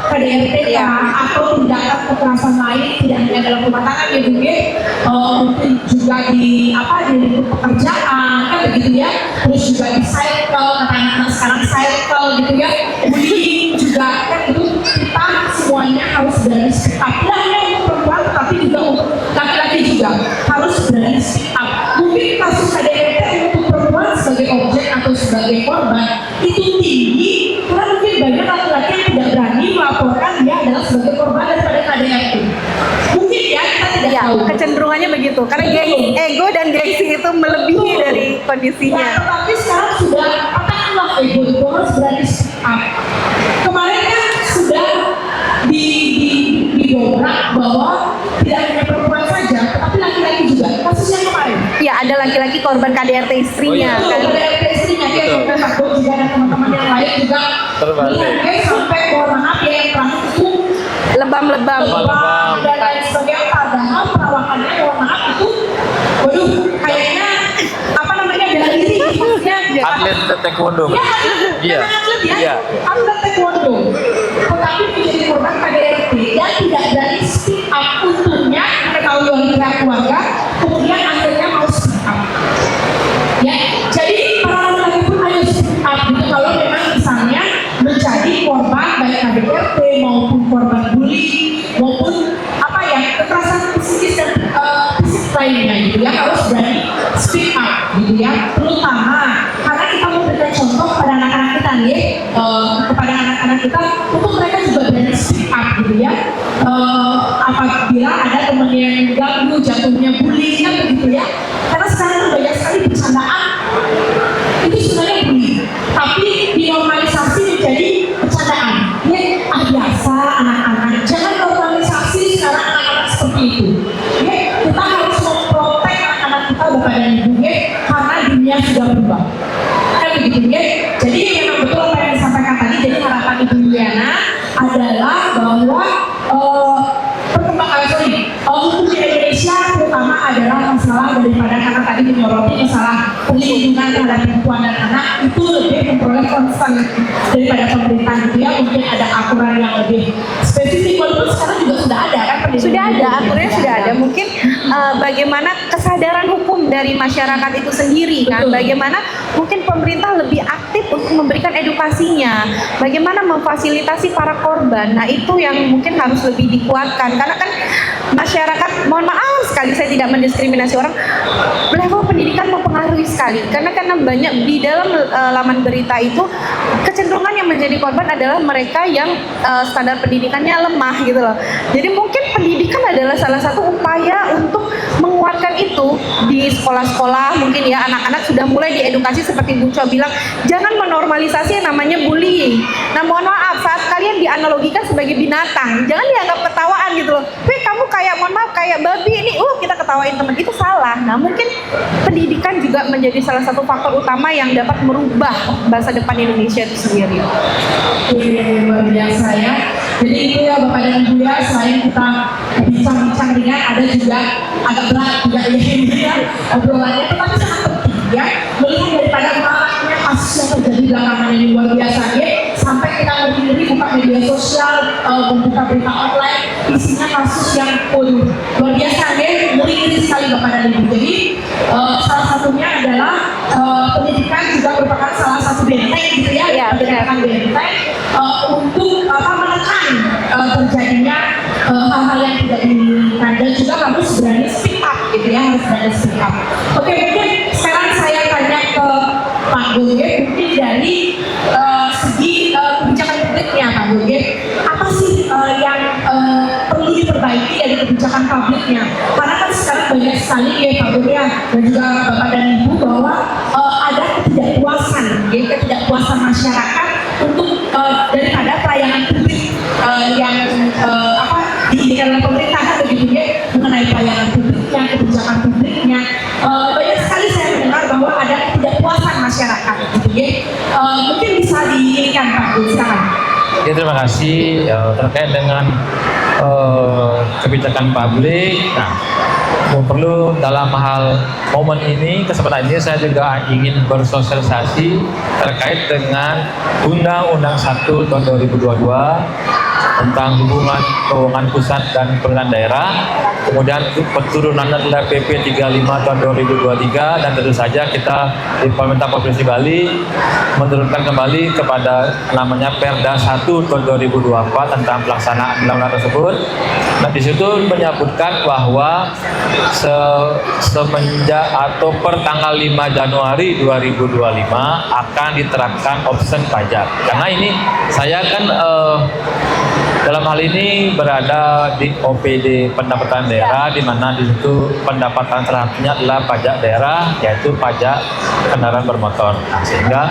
KDRT ya, atau tindakan kekerasan lain, tidak hanya dalam rumah tangga ya Bu ya, mungkin juga di pekerjaan kan begitu ya, terus juga di cycle, kata anak-anak sekarang cycle gitu ya, bullying juga kan, itu kita semuanya harus berani speak up, tidak hanya untuk perempuan tapi juga untuk laki-laki juga harus berani speak up. Mungkin kasus KDRT untuk perempuan sebagai objek atau sebagai korban itu tinggi, karena mungkin banyak laki-laki yang tidak berani melaporkan dia adalah sebagai korban daripada KDRT. Mungkin ya, kita tidak tahu. Kecenderungannya begitu, karena ego dan gengsi itu melebihi dari kondisinya. Ya, tetapi sekarang sudah, katakanlah ego itu harus berani speak up. Kemarin kan sudah didobrak bahwa tidak hanya perempuan saja, tetapi laki-laki juga. Kasusnya kemarin. Ya, ada laki-laki korban KDRT istrinya kan. KDRT istrinya, dia juga takut juga, dan teman-teman yang lain juga terbalik. Sampai mohon maaf ya, yang terakhir itu lebam-lebam dan lain sebagainya, padahal perawakannya mohon maaf itu, waduh, kayaknya apa namanya, bela diri maksudnya. Atlet taekwondo. Iya, atlet ya, atlet taekwondo. Tetapi menjadi korban KDRT dan tidak berani speak up, untungnya ketahui oleh pihak keluarga, kemudian akhirnya mau speak up. Ya, jadi para laki-laki pun ayo speak up gitu kalau memang misalnya menjadi korban baik KDRT maupun korban bullying maupun apa ya, kekerasan psikis dan fisik lainnya gitu ya, harus berani speak up gitu ya, terutama karena kita memberikan contoh pada anak-anak kita nih, kepada anak-anak kita untuk mereka juga berani speak up gitu ya, bilang ada temennya yang ganggu, jatuhnya bullying kan begitu ya. Karena sekarang banyak sekali bercandaan itu sebenarnya bullying, tapi dinormalisasi menjadi bercandaan. Ya, biasa anak-anak, jangan normalisasi sekarang anak-anak seperti itu. Ya, kita harus memprotek anak-anak kita Bapak dan Ibu ya, karena dunia sudah berubah. Kan begitu ya. Jadi memang betul apa yang disampaikan tadi. Jadi harapan Ibu Yuliana adalah bahwa hukum di Indonesia terutama adalah masalah daripada karena tadi menyoroti masalah perlindungan terhadap perempuan dan anak itu lebih memperoleh concern daripada pemerintah gitu ya. Mungkin ada aturan yang lebih spesifik, walaupun sekarang juga sudah ada kan Sudah ada, aturannya sudah ada. Mungkin bagaimana kesadaran hukum dari masyarakat itu sendiri kan. Bagaimana mungkin pemerintah lebih aktif untuk memberikan edukasinya. Bagaimana memfasilitasi para korban. Nah itu yang mungkin harus lebih dikuatkan. Karena kan masyarakat, mohon maaf sekali saya tidak mendiskriminasi orang, level pendidikan mempengaruhi sekali. Karena banyak di dalam laman berita itu kecenderungan yang menjadi korban adalah mereka yang standar pendidikannya lemah gitu loh. Jadi mungkin pendidikan adalah salah satu upaya untuk menguatkan itu di sekolah-sekolah. Mungkin ya anak-anak sudah mulai diedukasi seperti Bu Cho bilang, jangan menormalisasi yang namanya bullying. Nah mohon maaf, saat kalian dianalogikan sebagai binatang, jangan dianggap ketawaan gitu loh. Wih kamu kayak, mohon maaf, kayak babi ini, kita ketawain teman, itu salah. Nah mungkin pendidikan juga menjadi salah satu faktor utama yang dapat merubah masa depan Indonesia itu sendiri. Luar biasa ya. Jadi itu ya Bapak dan Ibu ya, selain kita bincang-bincang ringan, ada juga agak berat juga ya obrolannya, tetapi sangat penting ya. Melihat daripada maraknya kasus yang terjadi belakangan ini luar biasa ya, sampai kita ngeri buka media sosial, membuka berita online, isinya kasus yang luar biasa ya, ngeri sekali Bapak dan Ibu. Jadi salah satunya adalah pendidikan juga merupakan salah satu benteng gitu ya, pendidikan benteng untuk menekan terjadinya hal-hal yang tidak diinginkan, dan juga harus berani speak up gitu ya, harus berani speak up. Oke, mungkin sekarang saya tanya ke Pak Goge, mungkin dari segi kebijakan publiknya Pak Goge, apa sih yang perlu diperbaiki dari kebijakan publiknya? Karena kan sekarang banyak sekali ya Pak Goge dan juga Bapak dan Ibu bahwa ada ketidakpuasan masyarakat untuk daripada pelayanan publik yang diinginkan oleh pemerintah kan begitu ya, mengenai pelayanan publiknya, kebijakan publiknya. Banyak sekali saya mendengar bahwa ada ketidakpuasan masyarakat gitu ya. Mungkin bisa diinginkan Pak, silakan. Ya, terima kasih. Terkait dengan kebijakan publik, nah perlu dalam hal momen ini, kesempatan ini saya juga ingin bersosialisasi terkait dengan Undang-Undang 1 tahun 2022 tentang hubungan keuangan pusat dan pemerintahan daerah, kemudian keturunan adalah PP 35 tahun 2023, dan tentu saja kita di pemerintah Provinsi Bali menurunkan kembali kepada namanya Perda 1 tahun 2024 tentang pelaksanaan undang-undang tersebut. Nah di situ menyebutkan bahwa semenjak atau per tanggal 5 Januari 2025 akan diterapkan option pajak. Karena ini saya kan dalam hal ini berada di OPD pendapatan daerah, di mana di situ pendapatan terhadapnya adalah pajak daerah, yaitu pajak kendaraan bermotor. Nah, sehingga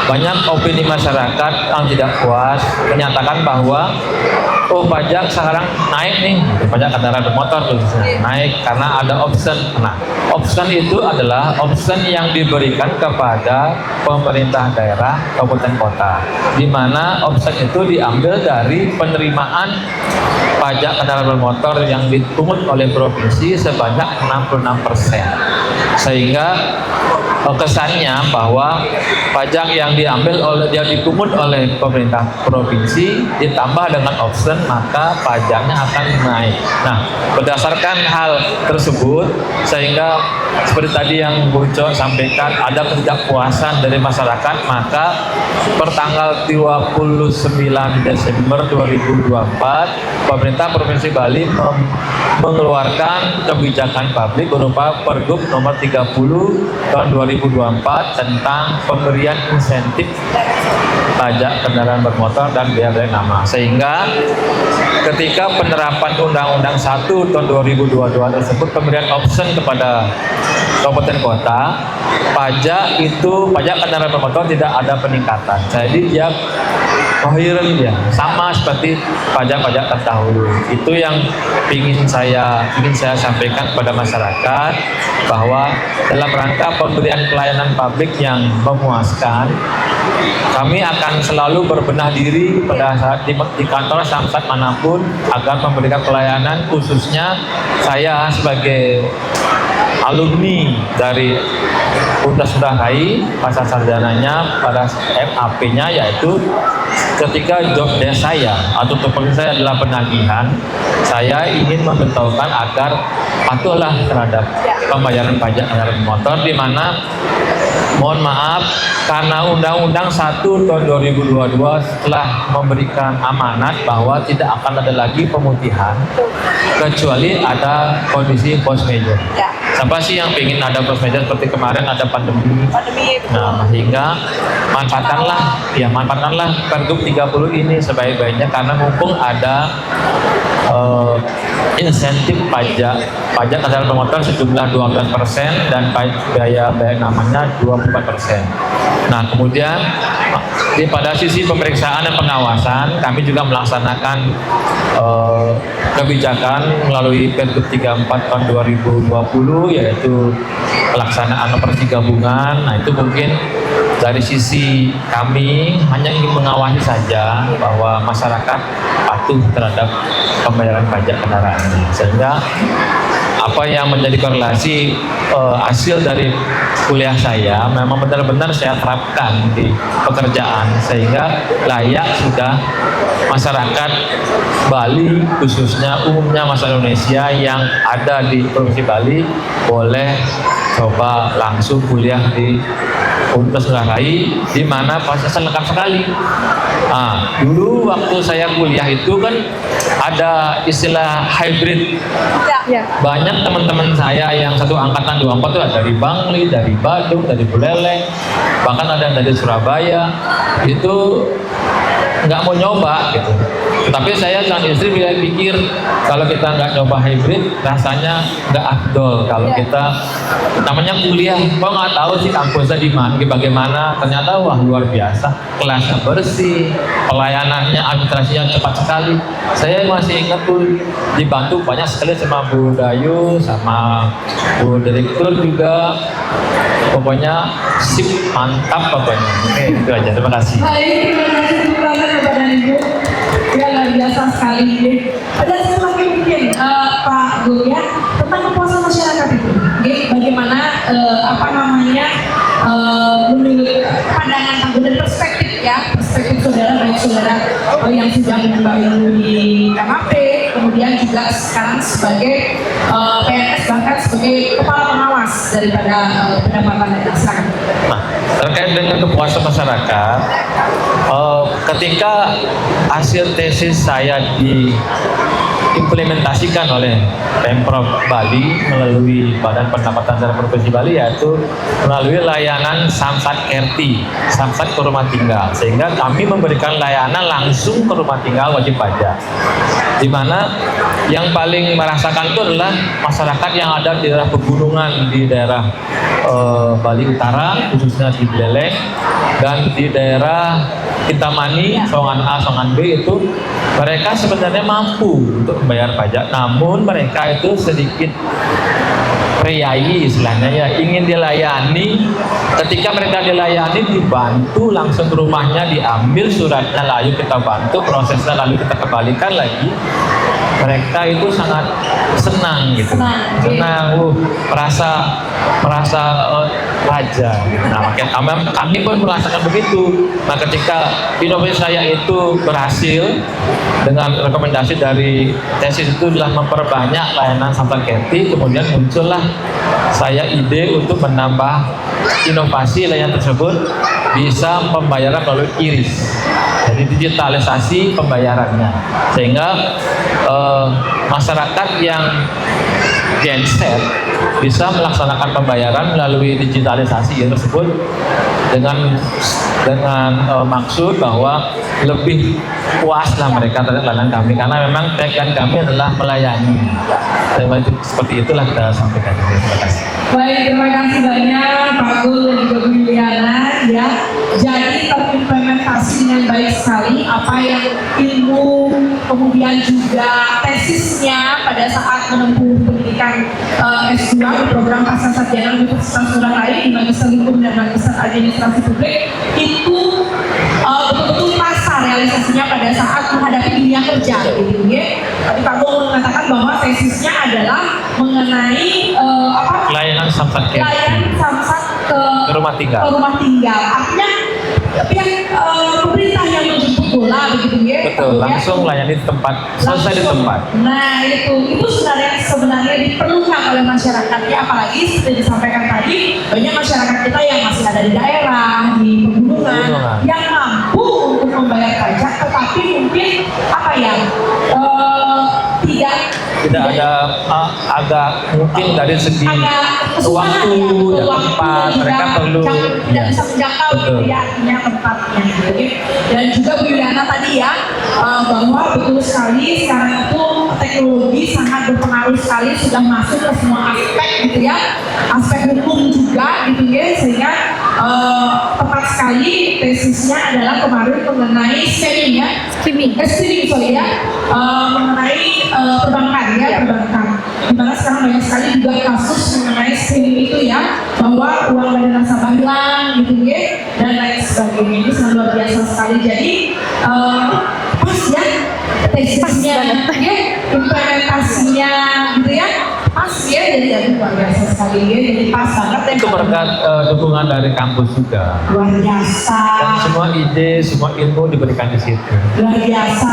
banyak opini masyarakat yang tidak puas menyatakan bahwa pajak sekarang naik nih, pajak kendaraan bermotor naik karena ada option. Nah, option itu adalah option yang diberikan kepada pemerintah daerah, kabupaten kota, di mana option itu diambil dari penerimaan pajak kendaraan bermotor yang dipungut oleh provinsi sebanyak 66%. Sehingga kesannya bahwa pajak yang dipungut oleh pemerintah provinsi ditambah dengan option, maka pajaknya akan naik. Nah, berdasarkan hal tersebut, sehingga seperti tadi yang Bu Cho sampaikan, ada ketidakpuasan dari masyarakat, maka per tanggal 29 Desember 2024 pemerintah Provinsi Bali mengeluarkan kebijakan publik berupa Pergub nomor 30 tahun 2024 tentang pemberian insentif pajak kendaraan bermotor dan biaya nama, sehingga ketika penerapan Undang-Undang 1 tahun 2022 tersebut pemberian option kepada kabupaten kota, pajak kendaraan bermotor tidak ada peningkatan. Jadi dia koheren, dia sama seperti pajak-pajak terdahulu. Itu yang ingin saya sampaikan kepada masyarakat, bahwa dalam rangka pemberian pelayanan publik yang memuaskan, kami akan selalu berbenah diri pada saat di kantor samsat manapun agar memberikan pelayanan, khususnya saya sebagai alumni dari Universitas Surakai, pasca sarjananya pada MAP-nya, yaitu ketika job desk saya atau tupoksi saya adalah penagihan, saya ingin memberitahukan agar patuhlah terhadap pembayaran pajak kendaraan motor, di mana mohon maaf karena Undang-Undang 1 tahun 2022 telah memberikan amanat bahwa tidak akan ada lagi pemutihan kecuali ada kondisi force majeure. Siapa sih yang ingin ada force majeure seperti kemarin ada pandemi? Nah, sehingga manfaatkanlah Pergub 30 ini sebaik-baiknya, karena mumpung ada insentif pajak kendaraan bermotor sejumlah 12% dan biaya namanya 24%. Nah, kemudian pada sisi pemeriksaan dan pengawasan, kami juga melaksanakan kebijakan melalui Pergub 34 tahun 2020, yaitu pelaksanaan operasi gabungan. Nah, itu mungkin dari sisi kami hanya ingin mengawasi saja bahwa masyarakat patuh terhadap pembayaran pajak kendaraan ini, sehingga apa yang menjadi korelasi hasil dari kuliah saya memang benar-benar saya terapkan di pekerjaan, sehingga layak sudah masyarakat Bali, khususnya umumnya masyarakat Indonesia yang ada di Provinsi Bali, boleh coba langsung kuliah di Universitas Surakai, di mana fasilitasnya lengkap sekali. Nah, dulu waktu saya kuliah itu kan ada istilah hybrid. Banyak teman-teman saya yang satu angkatan 24 itu ada dari Bangli, dari Badung, dari Buleleng, bahkan ada yang dari Surabaya. Itu nggak mau nyoba gitu. Tapi saya dengan istri pikir kalau kita nggak nyoba hybrid rasanya nggak afdol. Kalau kita namanya kuliah, kok nggak tahu sih kampusnya di mana, bagaimana. Ternyata wah luar biasa, kelasnya bersih, pelayanannya, administrasinya cepat sekali. Saya masih ingat tuh dibantu banyak sekali sama Bu Dayu, sama Bu Direktur juga. Pokoknya sip, mantap pokoknya. Oke, itu aja. Terima kasih. Baik, terima kasih banget kepada Ibu. Ya, luar biasa sekali. Dan satu lagi mungkin Pak Guru ya, tentang kepuasan masyarakat itu. Oke, bagaimana menurut pandangan Ibu dan perspektif saudara, baik saudara yang sudah menimba ilmu di KMP, kemudian juga sekarang sebagai PNS, bahkan sebagai kepala pengawas daripada pendapatan masyarakat. Nah, terkait dengan kepuasan masyarakat, ketika hasil tesis saya diimplementasikan oleh Pemprov Bali melalui Badan Pendapatan Daerah Provinsi Bali, yaitu melalui layanan Samsat RT, Samsat ke rumah tinggal, sehingga kami memberikan layanan langsung ke rumah tinggal wajib pajak, di mana yang paling merasakan itu adalah masyarakat yang ada di daerah pegunungan, di daerah Bali Utara, khususnya di Buleleng, dan di daerah Kintamani, Songan A, Songan B, itu mereka sebenarnya mampu untuk membayar pajak, namun mereka itu sedikit priayi istilahnya ya, ingin dilayani. Ketika mereka dilayani, dibantu langsung ke rumahnya, diambil suratnya, lalu kita bantu prosesnya, lalu kita kembalikan lagi. Mereka itu sangat senang gitu, senang, merasa raja gitu. Nah, makanya kami pun merasakan begitu. Nah, ketika inovasi saya itu berhasil dengan rekomendasi dari tesis itu adalah memperbanyak layanan Samsat RT, kemudian muncullah saya ide untuk menambah inovasi layanan tersebut bisa pembayaran melalui QRIS. Jadi digitalisasi pembayarannya, sehingga masyarakat yang genset bisa melaksanakan pembayaran melalui digitalisasi tersebut dengan maksud bahwa lebih puaslah mereka terhadap layanan kami, karena memang tagline kami adalah melayani. Seperti itulah kita sampaikan. Terima kasih. Baik, terima kasih banyak Pak Gul dan juga Bu Yuliana ya. Jadi terimplementasi dengan baik sekali apa yang ilmu kemudian juga tesisnya pada saat menempuh pendidikan S2 di program Pasca Sarjana Universitas Ngurah Rai di Magister Hukum dan Magister Administrasi Publik itu betul-betul pasar realisasinya pada saat menghadapi dunia kerja gitu ya. Tadi Pak Gul mengatakan bahwa tesisnya adalah mengenai Layanan samsat care layanan samsat ke rumah tinggal. Artinya pihak pemerintah yang menjemput bola begitu ya. Betul, langsung layani di tempat, selesai di tempat. Nah itu sebenarnya diperlukan oleh masyarakat ya, apalagi seperti disampaikan tadi banyak masyarakat kita yang masih ada di daerah, di pegunungan yang mampu untuk membayar pajak, tetapi mungkin tidak ada agak mungkin dari segi waktu dan tempat mereka perlu tidak bisa menjangkau ya tempatnya gitu. Dan juga Bu Yuliana tadi ya bahwa betul sekali sekarang itu teknologi sangat berpengaruh sekali, sudah masuk ke semua aspek gitu ya, aspek hukum juga gitu ya, sehingga tepat sekali tesisnya adalah kemarin mengenai streaming mengenai perbankan ya, perbankan. Dimana sekarang banyak sekali juga kasus mengenai streaming itu ya, bahwa uang dari nasabah hilang gitu ya, dan lain sebagainya. Ini sangat luar biasa sekali. Jadi pas ya tesisnya ya, implementasinya gitu ya, pas ya, jadi luar biasa sekali ya, jadi pas banget ya. Itu berkat dukungan dari kampus juga. Luar biasa. Dan semua ide, semua ilmu diberikan di situ. Luar biasa.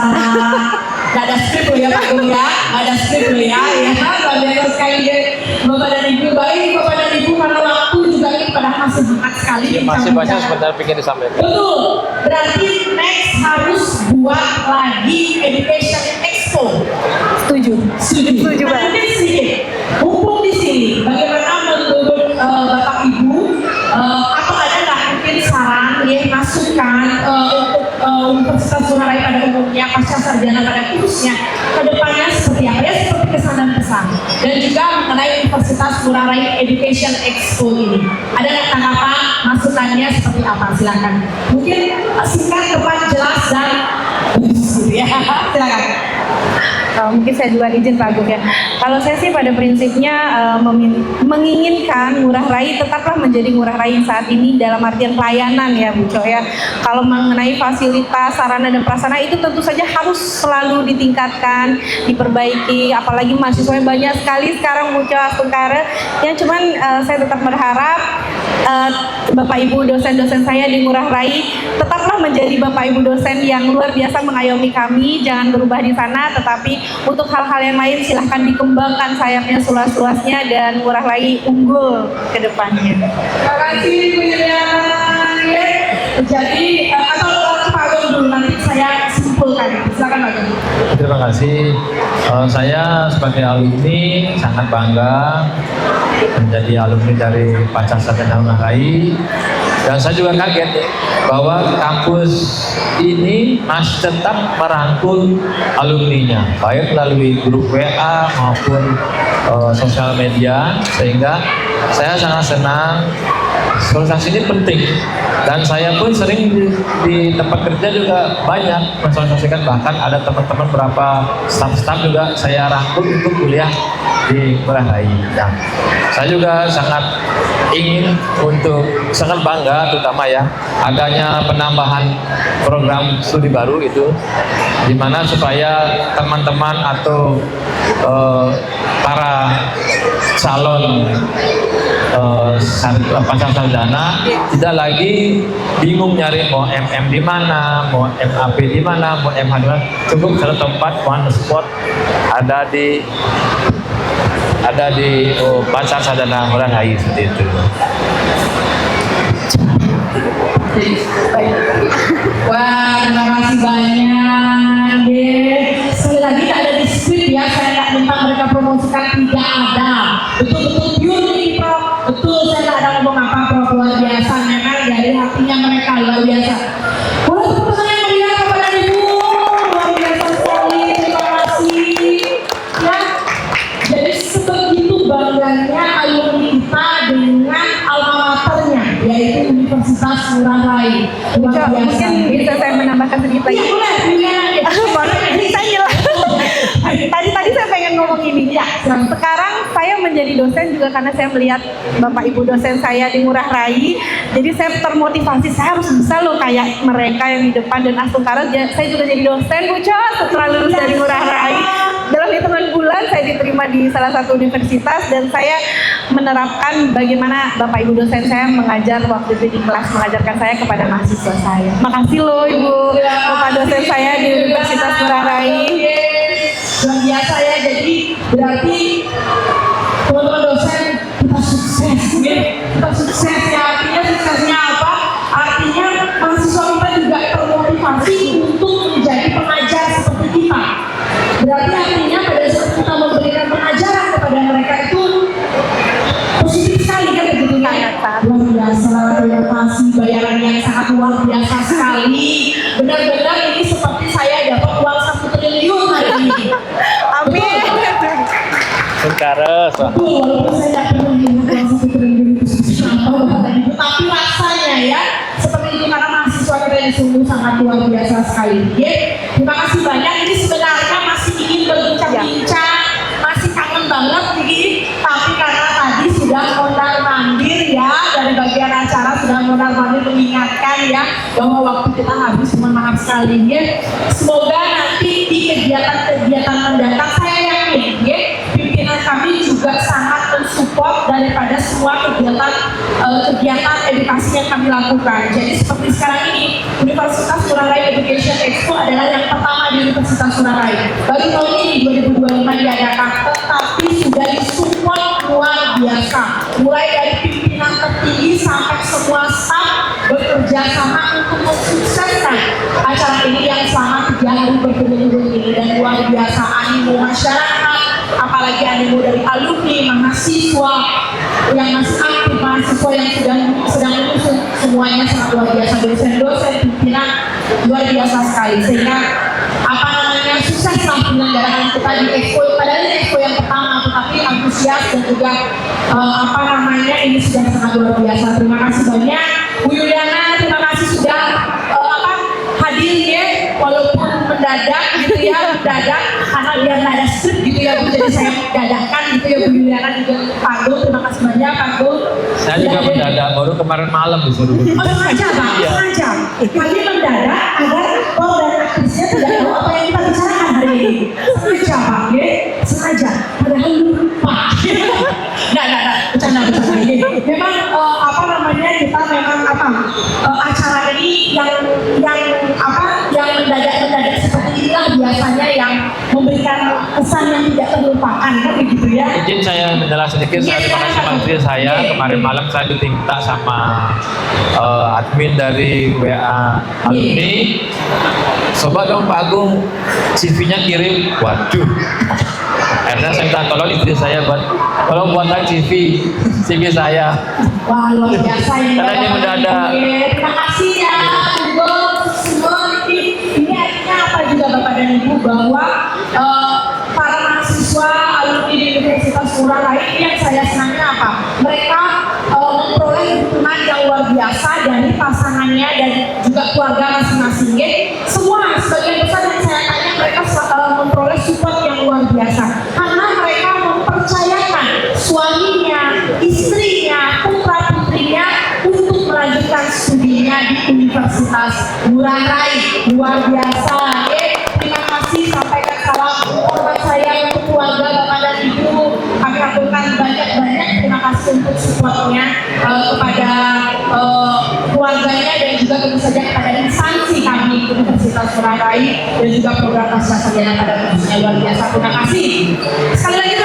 Gak ada skrip loh ya Pak Gul ya, gak ada skrip loh ya, luar biasa sekali ya Bapak dan Ibu. Baik Bapak dan Ibu, karena waktu juga ini pada masih hangat sekali. Masih banyak sebentar ingin disampaikan. Betul, berarti next harus buat lagi Education Expo. Setuju Pak. Mungkin sedikit, mumpung di sini, bagaimana menurut Bapak Ibu, atau ada nggak mungkin saran ya, masukan untuk Universitas Ngurah Rai pada umumnya, pasca sarjana pada khususnya kedepannya seperti apa ya, seperti kesan dan pesan, dan juga mengenai Universitas Ngurah Rai Education Expo ini, ada nggak tanggapan, masukannya seperti apa? Silakan, mungkin singkat, tepat, jelas dan gitu ya. Silakan. Mungkin saya juga izin Pak Gus ya. Kalau saya sih pada prinsipnya menginginkan Ngurah Rai tetaplah menjadi Ngurah Rai yang saat ini dalam artian pelayanan ya Bu Co ya. Kalau mengenai fasilitas, sarana dan prasarana itu tentu saja harus selalu ditingkatkan, diperbaiki. Apalagi mahasiswa banyak sekali sekarang Bu Co Astungkara. Yang cuman saya tetap berharap Bapak Ibu dosen-dosen saya di Ngurah Rai tetaplah menjadi Bapak Ibu dosen yang luar biasa mengayomi kami, jangan berubah di sana, tetapi untuk hal-hal yang lain silahkan dikembangkan sayapnya seluas-luasnya dan Ngurah Rai unggul ke depannya. Terima kasih Bu Yuliana. Jadi atau Pak Gul dulu, nanti saya simpulkan. Silakan Pak Gul. Terima kasih. Saya sebagai alumni sangat bangga menjadi alumni dari Pasca Sarjana Ngurah Rai, dan saya juga kaget bahwa kampus ini masih tetap merangkul alumninya, baik melalui grup WA maupun sosial media, sehingga saya sangat senang. Sosialisasi ini penting, dan saya pun sering di tempat kerja juga banyak mensosialisasikan, bahkan ada teman-teman berapa staf-staf juga saya rangkul untuk kuliah di Ngurah Rai. Nah, saya juga sangat ingin untuk sangat bangga terutama ya adanya penambahan program studi baru itu, di mana supaya teman-teman atau para calon pasca sarjana tidak lagi bingung nyari mau MM di mana, mau MAP di mana, mau MH di mana, cukup satu tempat, one spot ada di Pasca Sarjana Ngurah Rai seperti itu. Baik. Wah, terima kasih banyak. Sekali lagi tak ada di script ya, saya nggak minta mereka promosikan, tidak ada. Betul-betul pure nih Prof. Betul, saya nggak ada ngomong apa Prof, luar biasa. Memang dari hatinya mereka luar biasa. Boleh tepuk tangan yang meriah kepada Ibu, luar biasa sekali. Terima kasih. Ya, jadi sebegitu bangganya alumni kita dengan alma maternya, yaitu Universitas Ngurah Rai. Luar Cok, biasa. mungkin bisa saya menambahkan sedikit lagi. Iya, boleh. Saya jelas. Tadi saya pengen ngomong ini. Ya, Sekarang saya menjadi dosen juga karena saya melihat Bapak Ibu dosen saya di Ngurah Rai. Jadi saya termotivasi, saya harus bisa loh kayak mereka yang di depan dan Astungkara. Saya juga jadi dosen, Bu Cok, setelah lulus dari Ngurah Rai. Dalam hitungan bulan saya diterima di salah satu universitas dan saya menerapkan bagaimana Bapak Ibu dosen saya mengajar waktu itu di kelas, mengajarkan saya kepada mahasiswa saya. Makasih loh Ibu Bapak dosen saya di Universitas Ngurah Rai. Luar biasa ya, jadi berarti teman-teman dosen kita sukses ya. Kita sukses ya, artinya suksesnya apa? Artinya mahasiswa kita juga termotivasi untuk menjadi pengajar seperti kita. Berarti artinya pada saat kita memberikan pengajaran kepada mereka itu positif sekali kan begitu kan? Luar biasa, terima kasih, bayaran yang sangat luar biasa sekali. Benar-benar ini seperti saya dapat uang 1 triliun hari ini. Amin. Sekarang Betul, walaupun saya tidak pernah melihat uang 1 triliun itu seperti apa Bapak Ibu, tapi rasanya ya seperti itu karena mahasiswa kita yang sungguh sangat luar biasa sekali. Ya, terima kasih banyak. Ini sebenarnya masih ingin berbincang-bincang, masih kangen banget nih, tapi karena tadi sudah mondar-mandir ya dari bagian acara sudah mondar-mandir mengingatkan ya bahwa waktu kita habis, mohon maaf sekali ya. Semoga nanti di kegiatan-kegiatan mendatang saya yakin ya pimpinan kami juga sangat mensupport daripada semua kegiatan edukasi yang kami lakukan. Jadi seperti sekarang ini Universitas Ngurah Rai Education Expo adalah yang pertama di Universitas Ngurah Rai. Baru tahun ini 2025 diadakan, tetapi sudah disupport luar biasa. Mulai dari pimpinan tertinggi sampai semua staf bekerja sama untuk mensukseskan acara ini yang selama 3 hari berturut-turut ini, dan luar biasa animo masyarakat, apalagi animo dari alumni, mahasiswa yang masih aktif, mahasiswa yang sedang menyusun, semuanya sangat luar biasa. Dosen-dosen, pimpinan luar biasa sekali, sehingga apa namanya sukseslah penyelenggaraan kita di Expo. Padahal ini Expo yang pertama, tetapi antusias dan juga apa namanya ini sudah sangat luar biasa. Terima kasih banyak Bu Yuliana, terima kasih sudah hadir ya, walaupun mendadak gitu ya, mendadak karena biar nggak ada script gitu ya Bu, jadi saya dadakan gitu ya Bu Yuliana juga. Pak Gul, terima kasih banyak Pak Gul. saya juga mendadak, baru kemarin malam disuruh. Oh sengaja Pak, sengaja. Kami mendadak agar Paul dan aktrisnya tidak tahu apa yang kita bicarakan hari ini. Sengaja Pak, ya, sengaja. Padahal lupa. Nggak, bercanda. Memang apa namanya kita memang acara ini yang mendadak seperti inilah biasanya yang memberikan kesan yang tidak terlupakan kan begitu ya. Izin saya menjelaskan sedikit. Saya terima kasih menteri saya kemarin malam saya diminta sama admin dari WA alumni, coba dong Pak Agung CV-nya kirim. Waduh, akhirnya saya minta tolong istri saya tolong buatkan CV saya. Wah luar biasa ini. Karena ini mendadak. Terima kasih ya Ibu semua. Ini artinya apa juga Bapak dan Ibu, bahwa para mahasiswa alumni di Universitas Ngurah Rai ini yang saya senangnya apa? Mereka memperoleh dukungan yang luar biasa dari pasangannya dan juga keluarga masing-masing. Semua sebagian besar yang saya tanya mereka memperoleh support yang luar biasa karena mereka mempercayakan suaminya, istrinya, putra-putrinya untuk melanjutkan studinya di Universitas Ngurah Rai. Luar biasa. Terima kasih, sampaikan salam hormat saya untuk keluarga Bapak dan Ibu. Kami lakukan banyak-banyak terima kasih untuk supportnya kepada keluarganya dan juga tentu saja kepada instansi kami Universitas Ngurah Rai dan juga program pasca sarjana pada khususnya. Luar biasa. Terima kasih. Sekali lagi